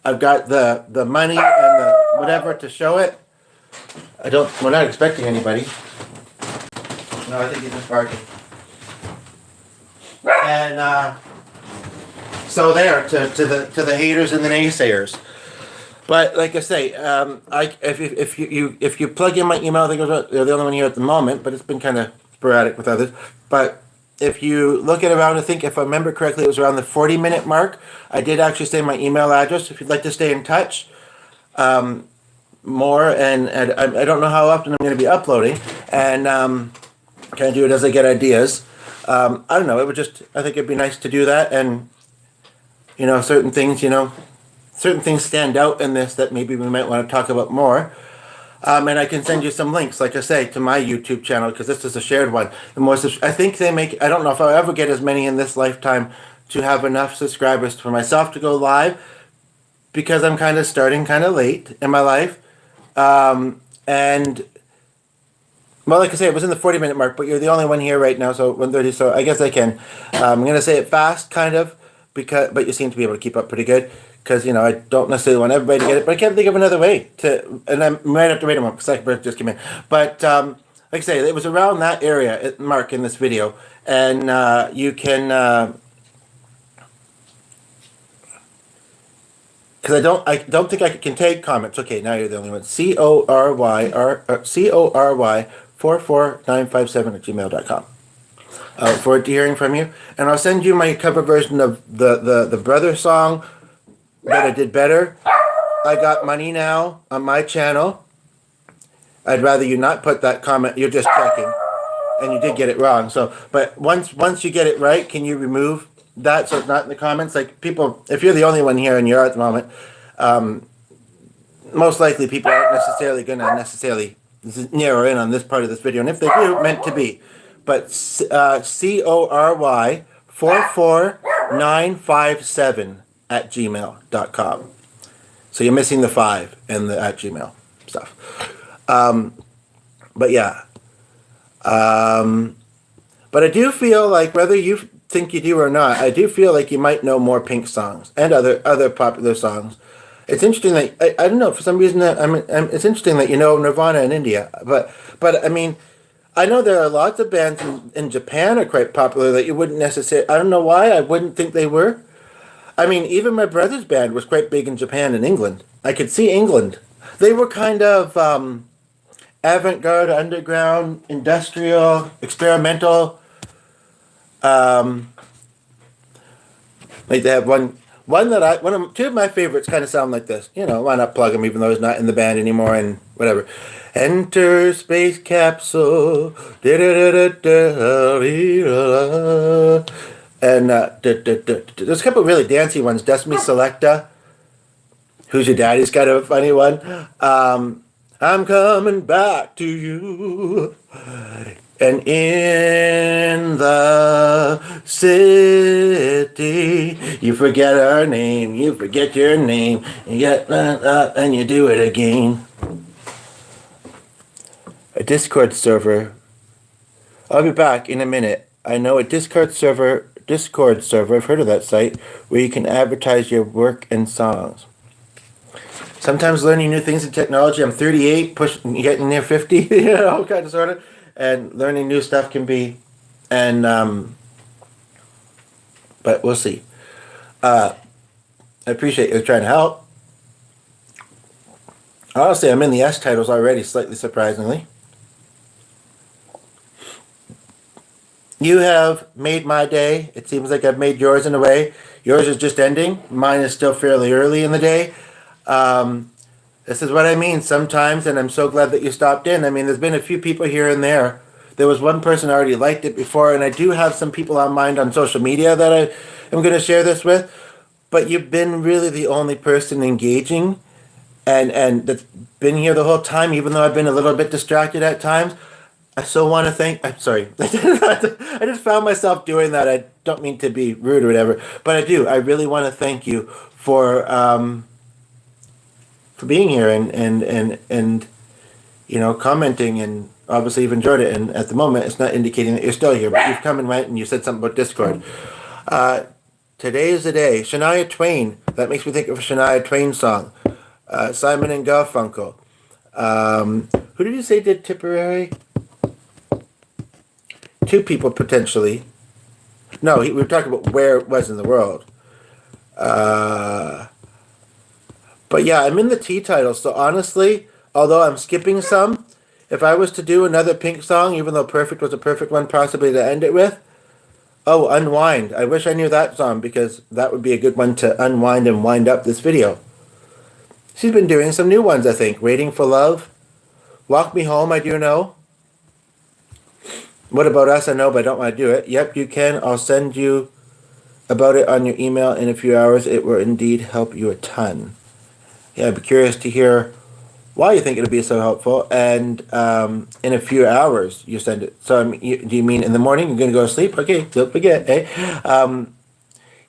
I've got the money and the whatever to show it. We're not expecting anybody. No, I think he's just barking. And so there, to the haters and the naysayers. But like I say, if you plug in my email, I think they're the only one here at the moment, but it's been kind of sporadic with others. But if you look at around, I think if I remember correctly, it was around the 40-minute mark. I did actually say my email address if you'd like to stay in touch more. And I don't know how often I'm going to be uploading, and kind of do it as I get ideas. I don't know. I think it'd be nice to do that, and certain things stand out in this that maybe we might want to talk about more. And I can send you some links, like I say, to my YouTube channel, because this is a shared one. I think I don't know if I'll ever get as many in this lifetime to have enough subscribers for myself to go live, because I'm kind of starting kind of late in my life. And, well, like I say, it was in the 40-minute mark, but you're the only one here right now, so 1:30, so I guess I can. I'm going to say it fast, kind of, but you seem to be able to keep up pretty good. because I don't necessarily want everybody to get it, but I can't think of another way to. And I might have to wait a moment because Psychic just came in. But like I say, it was around that area, Mark, in this video, and you can. Because I don't think I can take comments. Okay, now you're the only one. CORY44957 at gmail.com. I look forward to hearing from you, and I'll send you my cover version of the brother song that I did better. I got money now on my channel. I'd rather you not put that comment. You're just checking, and you did get it wrong. So, but once you get it right, can you remove that so it's not in the comments? Like people, if you're the only one here and you're at the moment, most likely people aren't necessarily going to narrow in on this part of this video, and if they do, meant to be. But CORY44957 at gmail.com. So you're missing the 5 and the at Gmail stuff. But yeah. But I do feel like, whether you think you do or not, I do feel like you might know more Pink songs and other popular songs. It's interesting that I don't know, for some reason that it's interesting that you know Nirvana in India, but I mean, I know there are lots of bands in Japan are quite popular that you wouldn't necessarily. I don't know why I wouldn't think they were. I mean, even my brother's band was quite big in Japan and England. I could see England. They were kind of avant-garde, underground, industrial, experimental. Like they have two of my favorites kind of sound like this. Why not plug him even though he's not in the band anymore and whatever. Enter space capsule. And there's a couple of really dancey ones. Destiny Selecta. Who's Your Daddy's kind of a funny one. I'm coming back to you. And in the city, you forget our name, you forget your name, you get and you do it again. A Discord server. I'll be back in a minute. I know a Discord server, I've heard of that site, where you can advertise your work and songs. Sometimes learning new things in technology. I'm 38, getting near 50, kind of sort of. And learning new stuff can be, but we'll see. I appreciate you trying to help. Honestly, I'm in the S titles already, slightly surprisingly. You have made my day. It seems like I've made yours in a way. Yours is just ending. Mine is still fairly early in the day. This is what I mean sometimes, and I'm so glad that you stopped in. I mean, there's been a few people here and there. There was one person I already liked it before, and I do have some people on mind on social media that I am going to share this with. But you've been really the only person engaging, and that's been here the whole time, even though I've been a little bit distracted at times. I so want to thank. I'm sorry. I just found myself doing that. I don't mean to be rude or whatever, but I do. I really want to thank you for being here and commenting, and obviously you've enjoyed it, and at the moment it's not indicating that you're still here, but you've come and went and you said something about Discord. Today is the day. Shania Twain. That makes me think of a Shania Twain song. Simon and Garfunkel. Who did you say did Tipperary? 2 people potentially. No, we were talking about where it was in the world. But yeah, I'm in the T title, so honestly, although I'm skipping some, if I was to do another Pink song, even though Perfect was a perfect one possibly to end it with, Unwind. I wish I knew that song, because that would be a good one to unwind and wind up this video. She's been doing some new ones, I think. Waiting for Love. Walk Me Home, I do know. What About Us, I know, but I don't want to do it. Yep, you can. I'll send you about it on your email in a few hours. It will indeed help you a ton. Yeah, I'd be curious to hear why you think it'll be so helpful. And in a few hours, you send it. So do you mean in the morning you're going to go to sleep? Okay, don't forget, eh?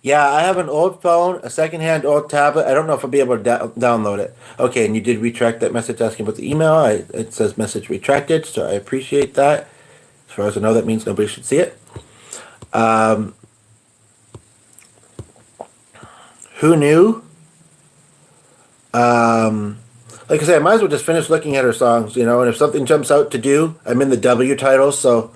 Yeah, I have an old phone, a secondhand old tablet. I don't know if I'll be able to download it. Okay, and you did retract that message asking about the email. It says message retracted, so I appreciate that. As far as I know, that means nobody should see it. Who knew? Like I said, I might as well just finish looking at her songs, you know, and if something jumps out to do, I'm in the W title, so.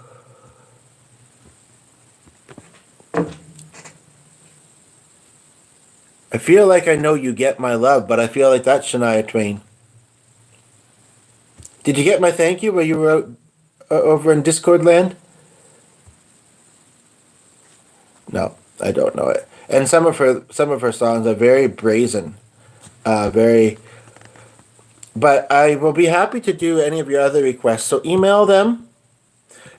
I feel like I know you get my love, but I feel like that's Shania Twain. Did you get my thank you where you were out, over in Discord land? No, I don't know it. And some of her songs are very brazen, very. But I will be happy to do any of your other requests. So email them.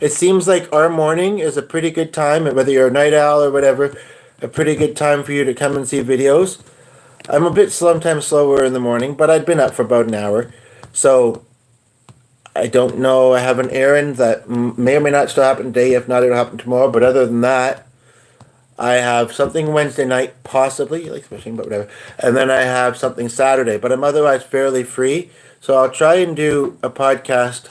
It seems like our morning is a pretty good time, and whether you're a night owl or whatever, a pretty good time for you to come and see videos. I'm a bit sometimes slower in the morning, but I'd been up for about an hour, so I don't know. I have an errand that may or may not still happen today. If not, it'll happen tomorrow. But other than that, I have something Wednesday night, possibly, like fishing, but whatever. And then I have something Saturday, but I'm otherwise fairly free. So I'll try and do a podcast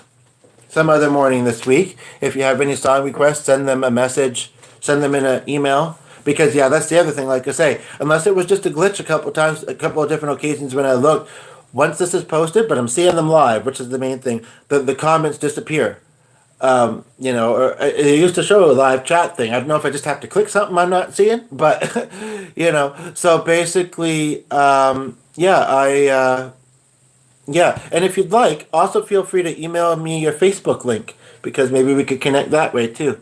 some other morning this week. If you have any song requests, send them a message, send them in an email. Because, yeah, that's the other thing, like I say, unless it was just a glitch a couple times, a couple of different occasions when I looked, once this is posted, but I'm seeing them live, which is the main thing, the comments disappear. You know, or it used to show a live chat thing. I don't know if I just have to click something I'm not seeing, but, you know, so basically, yeah, and if you'd like, also feel free to email me your Facebook link, because maybe we could connect that way too.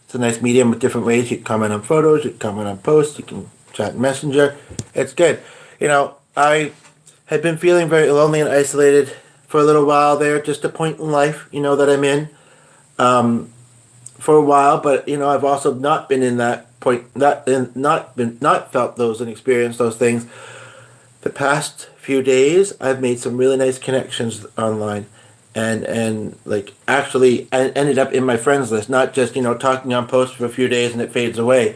It's a nice medium with different ways. You can comment on photos, you can comment on posts, you can chat in Messenger. It's good. You know, I had been feeling very lonely and isolated for a little while there, just a point in life, you know, that I'm in for a while. But, you know, I've also not been in that point, not felt those and experienced those things. The past few days, I've made some really nice connections online. And like actually I ended up in my friends list, not just, you know, talking on posts for a few days and it fades away.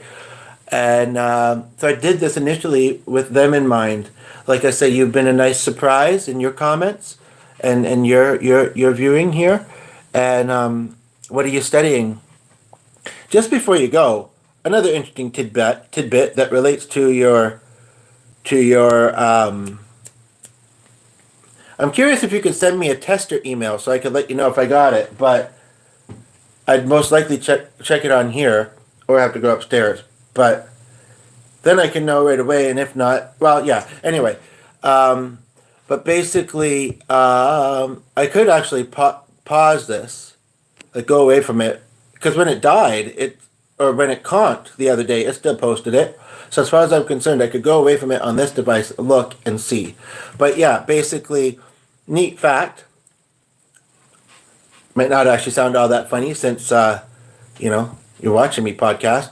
And so I did this initially with them in mind. Like I say, you've been a nice surprise in your comments and your viewing here. And what are you studying? Just before you go, another interesting tidbit that relates to your I'm curious if you could send me a tester email so I could let you know if I got it, but I'd most likely check it on here or have to go upstairs. But then I can know right away, and if not, well, yeah. Anyway, but basically, I could actually pause this, like go away from it, because when it died, or when it conked the other day, it still posted it. So as far as I'm concerned, I could go away from it on this device, look, and see. But yeah, basically, neat fact. Might not actually sound all that funny since, you know, you're watching me podcast.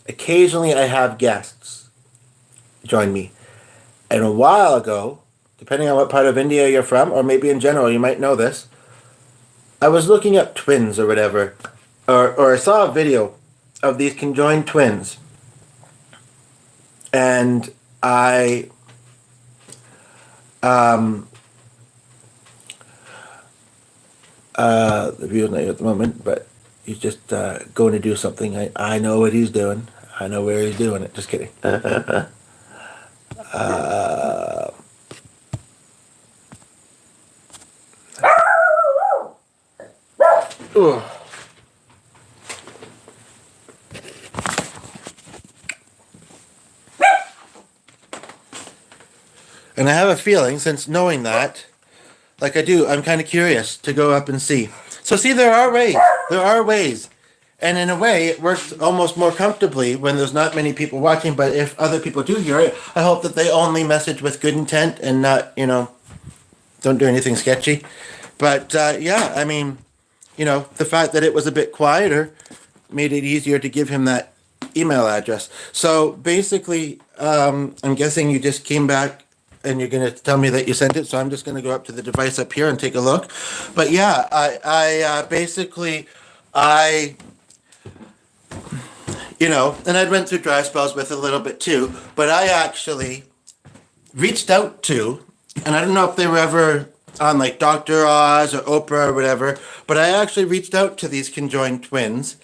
Occasionally I have guests join me. And a while ago, depending on what part of India you're from, or maybe in general, you might know this, I was looking up twins or whatever, or I saw a video of these conjoined twins. And I the video's not here at the moment, but he's just going to do something. I know what he's doing. I know where he's doing it. Just kidding. Ugh. And I have a feeling, since knowing that, like I do, I'm kind of curious to go up and see. So see, there are ways. There are ways. And in a way, it works almost more comfortably when there's not many people watching. But if other people do hear it, I hope that they only message with good intent and not, you know, don't do anything sketchy. But yeah, I mean, you know, the fact that it was a bit quieter made it easier to give him that email address. So basically, I'm guessing you just came back and you're going to tell me that you sent it. So I'm just going to go up to the device up here and take a look. But yeah, I basically, you know, and I went through dry spells with it a little bit too, but I actually reached out to, and I don't know if they were ever on like Dr. Oz or Oprah or whatever, but I actually reached out to these conjoined twins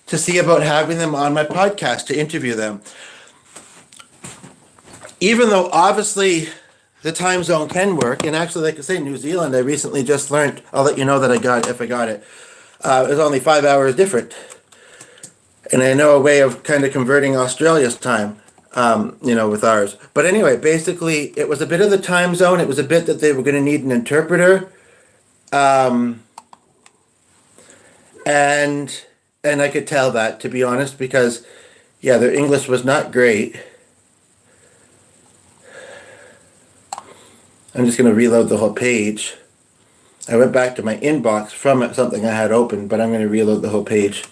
to see about having them on my podcast to interview them. Even though obviously the time zone can work. And actually, like I say, New Zealand, I recently just learned, I'll let you know that I got, if I got it. It's only 5 hours different. And I know a way of kind of converting Australia's time, with ours. But anyway, basically, it was a bit of the time zone. It was a bit that they were going to need an interpreter. And I could tell that, to be honest, because, yeah, their English was not great. I'm just going to reload the whole page. I went back to my inbox from something I had open, but I'm going to reload the whole page.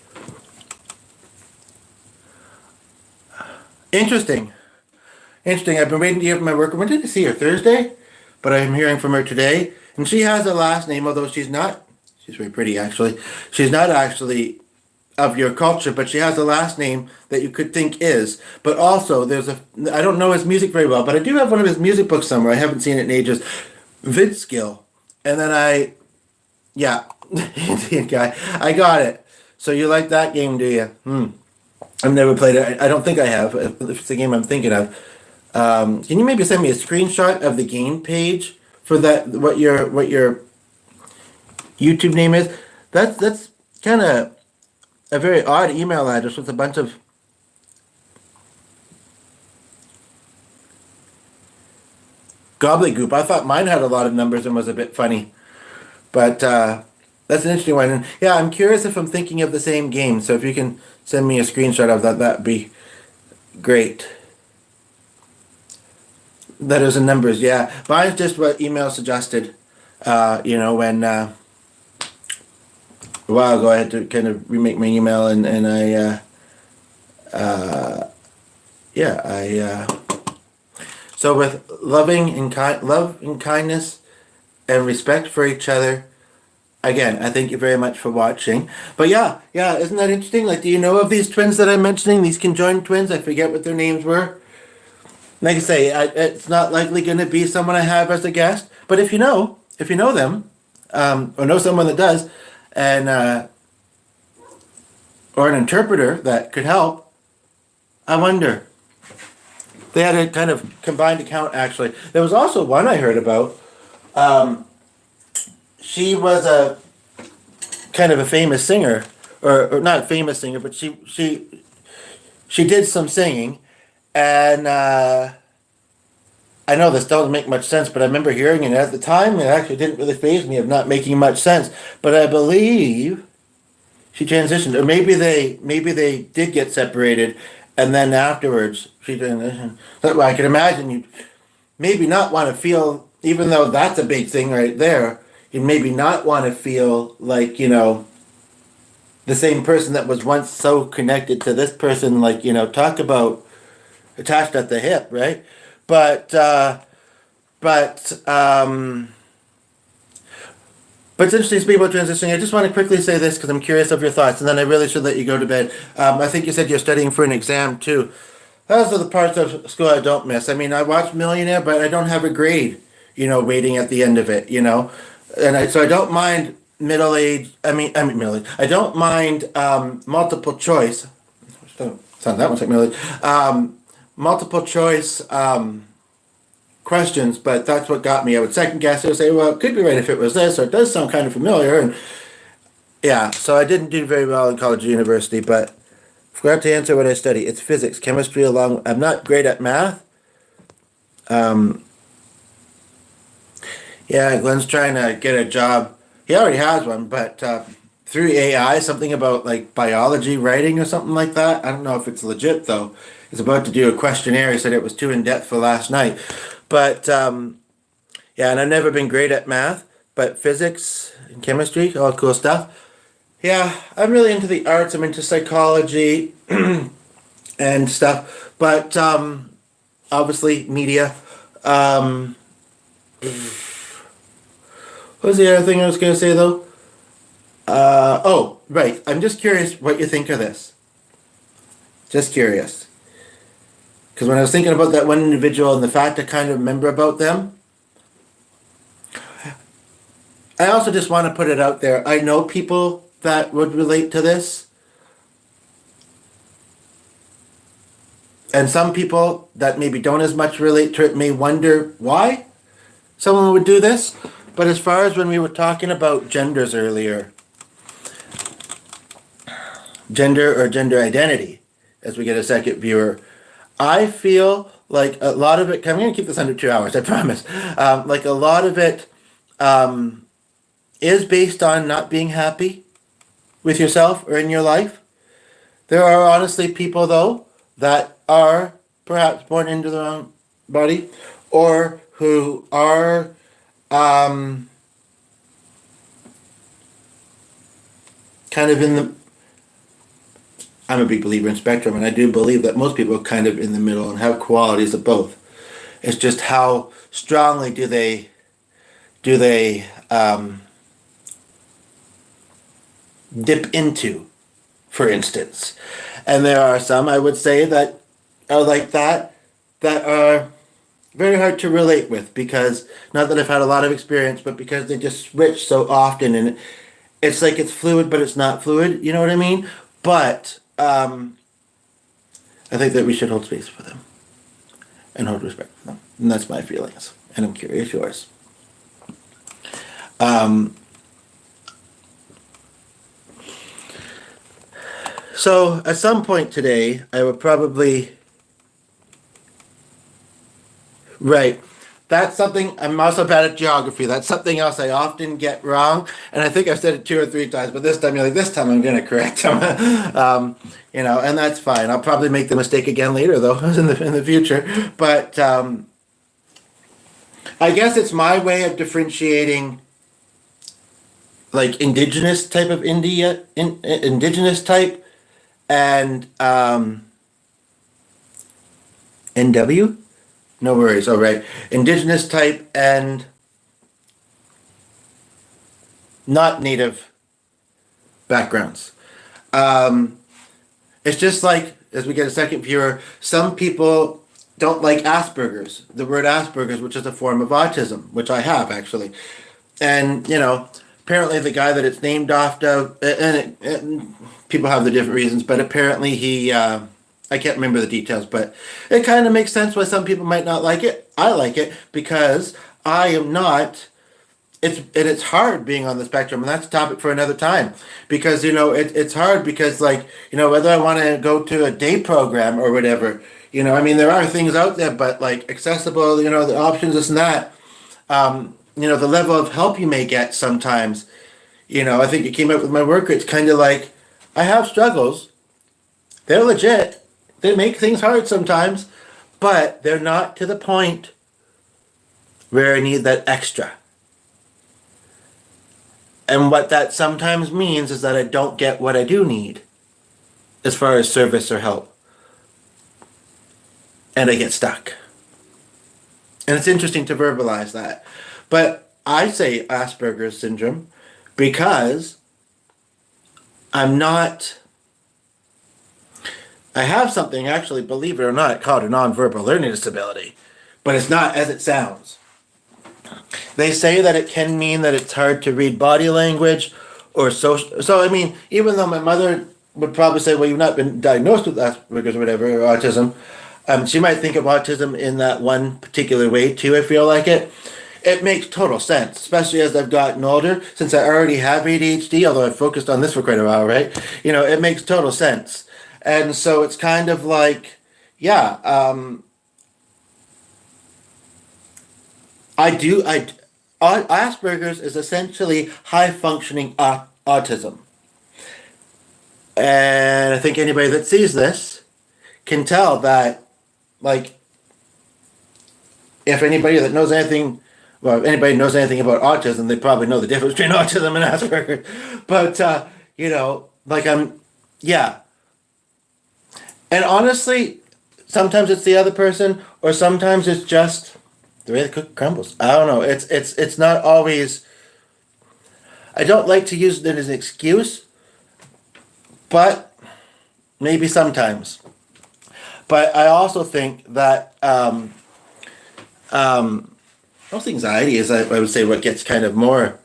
Interesting. I've been waiting to hear from my worker. When did I see her? Thursday? But I'm hearing from her today. And she has a last name, although she's very pretty actually. She's not actually of your culture, but she has a last name that you could think is. But also, I don't know his music very well, but I do have one of his music books somewhere. I haven't seen it in ages. Vidskill. And then Indian guy. I got it. So you like that game, do you? I've never played it. I don't think I have. If it's the game I'm thinking of. Can you maybe send me a screenshot of the game page for that? What your YouTube name is? That's kind of a very odd email address with a bunch of gobbledygook. I thought mine had a lot of numbers and was a bit funny, but that's an interesting one. And yeah, I'm curious if I'm thinking of the same game. So if you can send me a screenshot of that, that'd be great. Letters and numbers, yeah. Mine's just what email suggested. When a while ago I had to kind of remake my email, and so with love and kindness and respect for each other. Again, I thank you very much for watching. But yeah, isn't that interesting? Like, do you know of these twins that I'm mentioning? These conjoined twins? I forget what their names were. Like I say, it's not likely going to be someone I have as a guest. But if you know them, or know someone that does, and or an interpreter that could help, I wonder. They had a kind of combined account, actually. There was also one I heard about. She was a kind of a famous singer, or not a famous singer, but she did some singing, and I know this doesn't make much sense, but I remember hearing it at the time. It actually didn't really faze me of not making much sense. But I believe she transitioned, or maybe they did get separated, and then afterwards she transitioned. Well, I can imagine you maybe not want to feel, even though that's a big thing right there. You maybe not want to feel like, the same person that was once so connected to this person, like, talk about attached at the hip, right? But it's interesting to speak about transitioning. I just want to quickly say this because I'm curious of your thoughts, and then I really should let you go to bed. I think you said you're studying for an exam too. Those are the parts of school I don't miss. I mean, I watched Millionaire, but I don't have a grade, waiting at the end of it, And so I don't mind middle age. Middle age. I don't mind multiple choice. Sound that much like middle age. Multiple choice questions, but that's what got me. I would second guess it and say, well, it could be right if it was this, or it does sound kind of familiar. And yeah, so I didn't do very well in college or university, but forgot to answer what I study. It's physics, chemistry, I'm not great at math. Yeah, Glenn's trying to get a job. He already has one, but through AI, something about like biology writing or something like that. I don't know if it's legit though. He's about to do a questionnaire. He said it was too in depth for last night. But and I've never been great at math, but physics and chemistry, all cool stuff. Yeah, I'm really into the arts. I'm into psychology and stuff. But obviously media. What was the other thing I was going to say though? Right. I'm just curious what you think of this. Just curious. Because when I was thinking about that one individual and the fact I kind of remember about them, I also just want to put it out there. I know people that would relate to this. And some people that maybe don't as much relate to it may wonder why. someone would do this. But as far as when we were talking about genders earlier, gender or gender identity, as we get a second viewer, I feel like a lot of it, I'm going to keep this under 2 hours, I promise. Like a lot of it is based on not being happy with yourself or in your life. There are honestly people, though, that are perhaps born into their own body or who are kind of in the, I'm a big believer in spectrum, and I do believe that most people are kind of in the middle and have qualities of both. It's just how strongly do they dip into, for instance. And there are some, I would say, that are like that are very hard to relate with, because not that I've had a lot of experience, but because they just switch so often, and it's like it's fluid, but it's not fluid. You know what I mean? But I think that we should hold space for them and hold respect for them, and that's my feelings. And I'm curious yours. So at some point today, I would probably. Right. That's something, I'm also bad at geography. That's something else I often get wrong. And I think I've said it 2 or 3 times, but this time you're like, this time I'm going to correct them. And that's fine. I'll probably make the mistake again later, though, in the future. But I guess it's my way of differentiating, like, indigenous type of indigenous type and NW? No worries. All right. Indigenous type and not native backgrounds. It's just like, as we get a second viewer, some people don't like Asperger's, the word Asperger's, which is a form of autism, which I have actually. And, apparently the guy that it's named after, and people have the different reasons, but apparently he, I can't remember the details, but it kind of makes sense why some people might not like it. I like it because I am not. It's hard being on the spectrum, and that's a topic for another time. Because it's hard because whether I want to go to a day program or whatever. There are things out there, but like accessible. The options, this and that. The level of help you may get sometimes. I think it came up with my worker. It's kind of like I have struggles. They're legit. They make things hard sometimes, but they're not to the point where I need that extra. And what that sometimes means is that I don't get what I do need as far as service or help. And I get stuck. And it's interesting to verbalize that. But I say Asperger's syndrome because I have something, actually, believe it or not, called a nonverbal learning disability, but it's not as it sounds. They say that it can mean that it's hard to read body language or social. So, even though my mother would probably say, well, you've not been diagnosed with Asperger's or whatever, or autism, she might think of autism in that one particular way too, I feel like it. It makes total sense, especially as I've gotten older, since I already have ADHD, although I've focused on this for quite a while, right? It makes total sense. And so it's kind of like, Asperger's is essentially high-functioning autism. And I think anybody that sees this can tell that, if anybody knows anything about autism, they probably know the difference between autism and Asperger's. But, And honestly, sometimes it's the other person, or sometimes it's just the way the cookie crumbles. I don't know. It's not always. I don't like to use it as an excuse, but maybe sometimes. But I also think that most anxiety is, I would say, what gets kind of more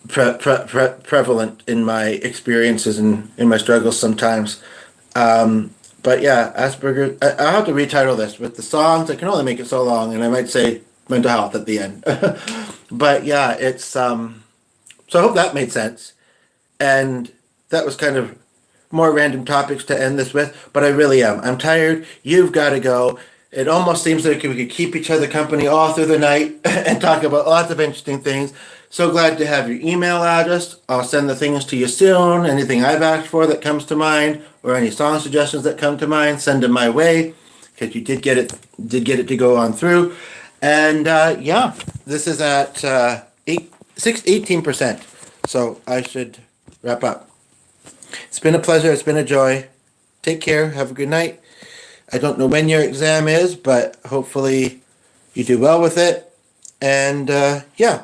prevalent in my experiences and in my struggles sometimes. But yeah, Asperger. I'll have to retitle this with the songs. I can only make it so long, and I might say mental health at the end. But yeah, it's so I hope that made sense. And that was kind of more random topics to end this with, but I really am. I'm tired. You've got to go. It almost seems like we could keep each other company all through the night and talk about lots of interesting things. So glad to have your email address. I'll send the things to you soon. Anything I've asked for that comes to mind, or any song suggestions that come to mind, send them my way, because you did get it to go on through. And yeah, this is at 18%. So I should wrap up. It's been a pleasure. It's been a joy. Take care. Have a good night. I don't know when your exam is, but hopefully you do well with it. And yeah,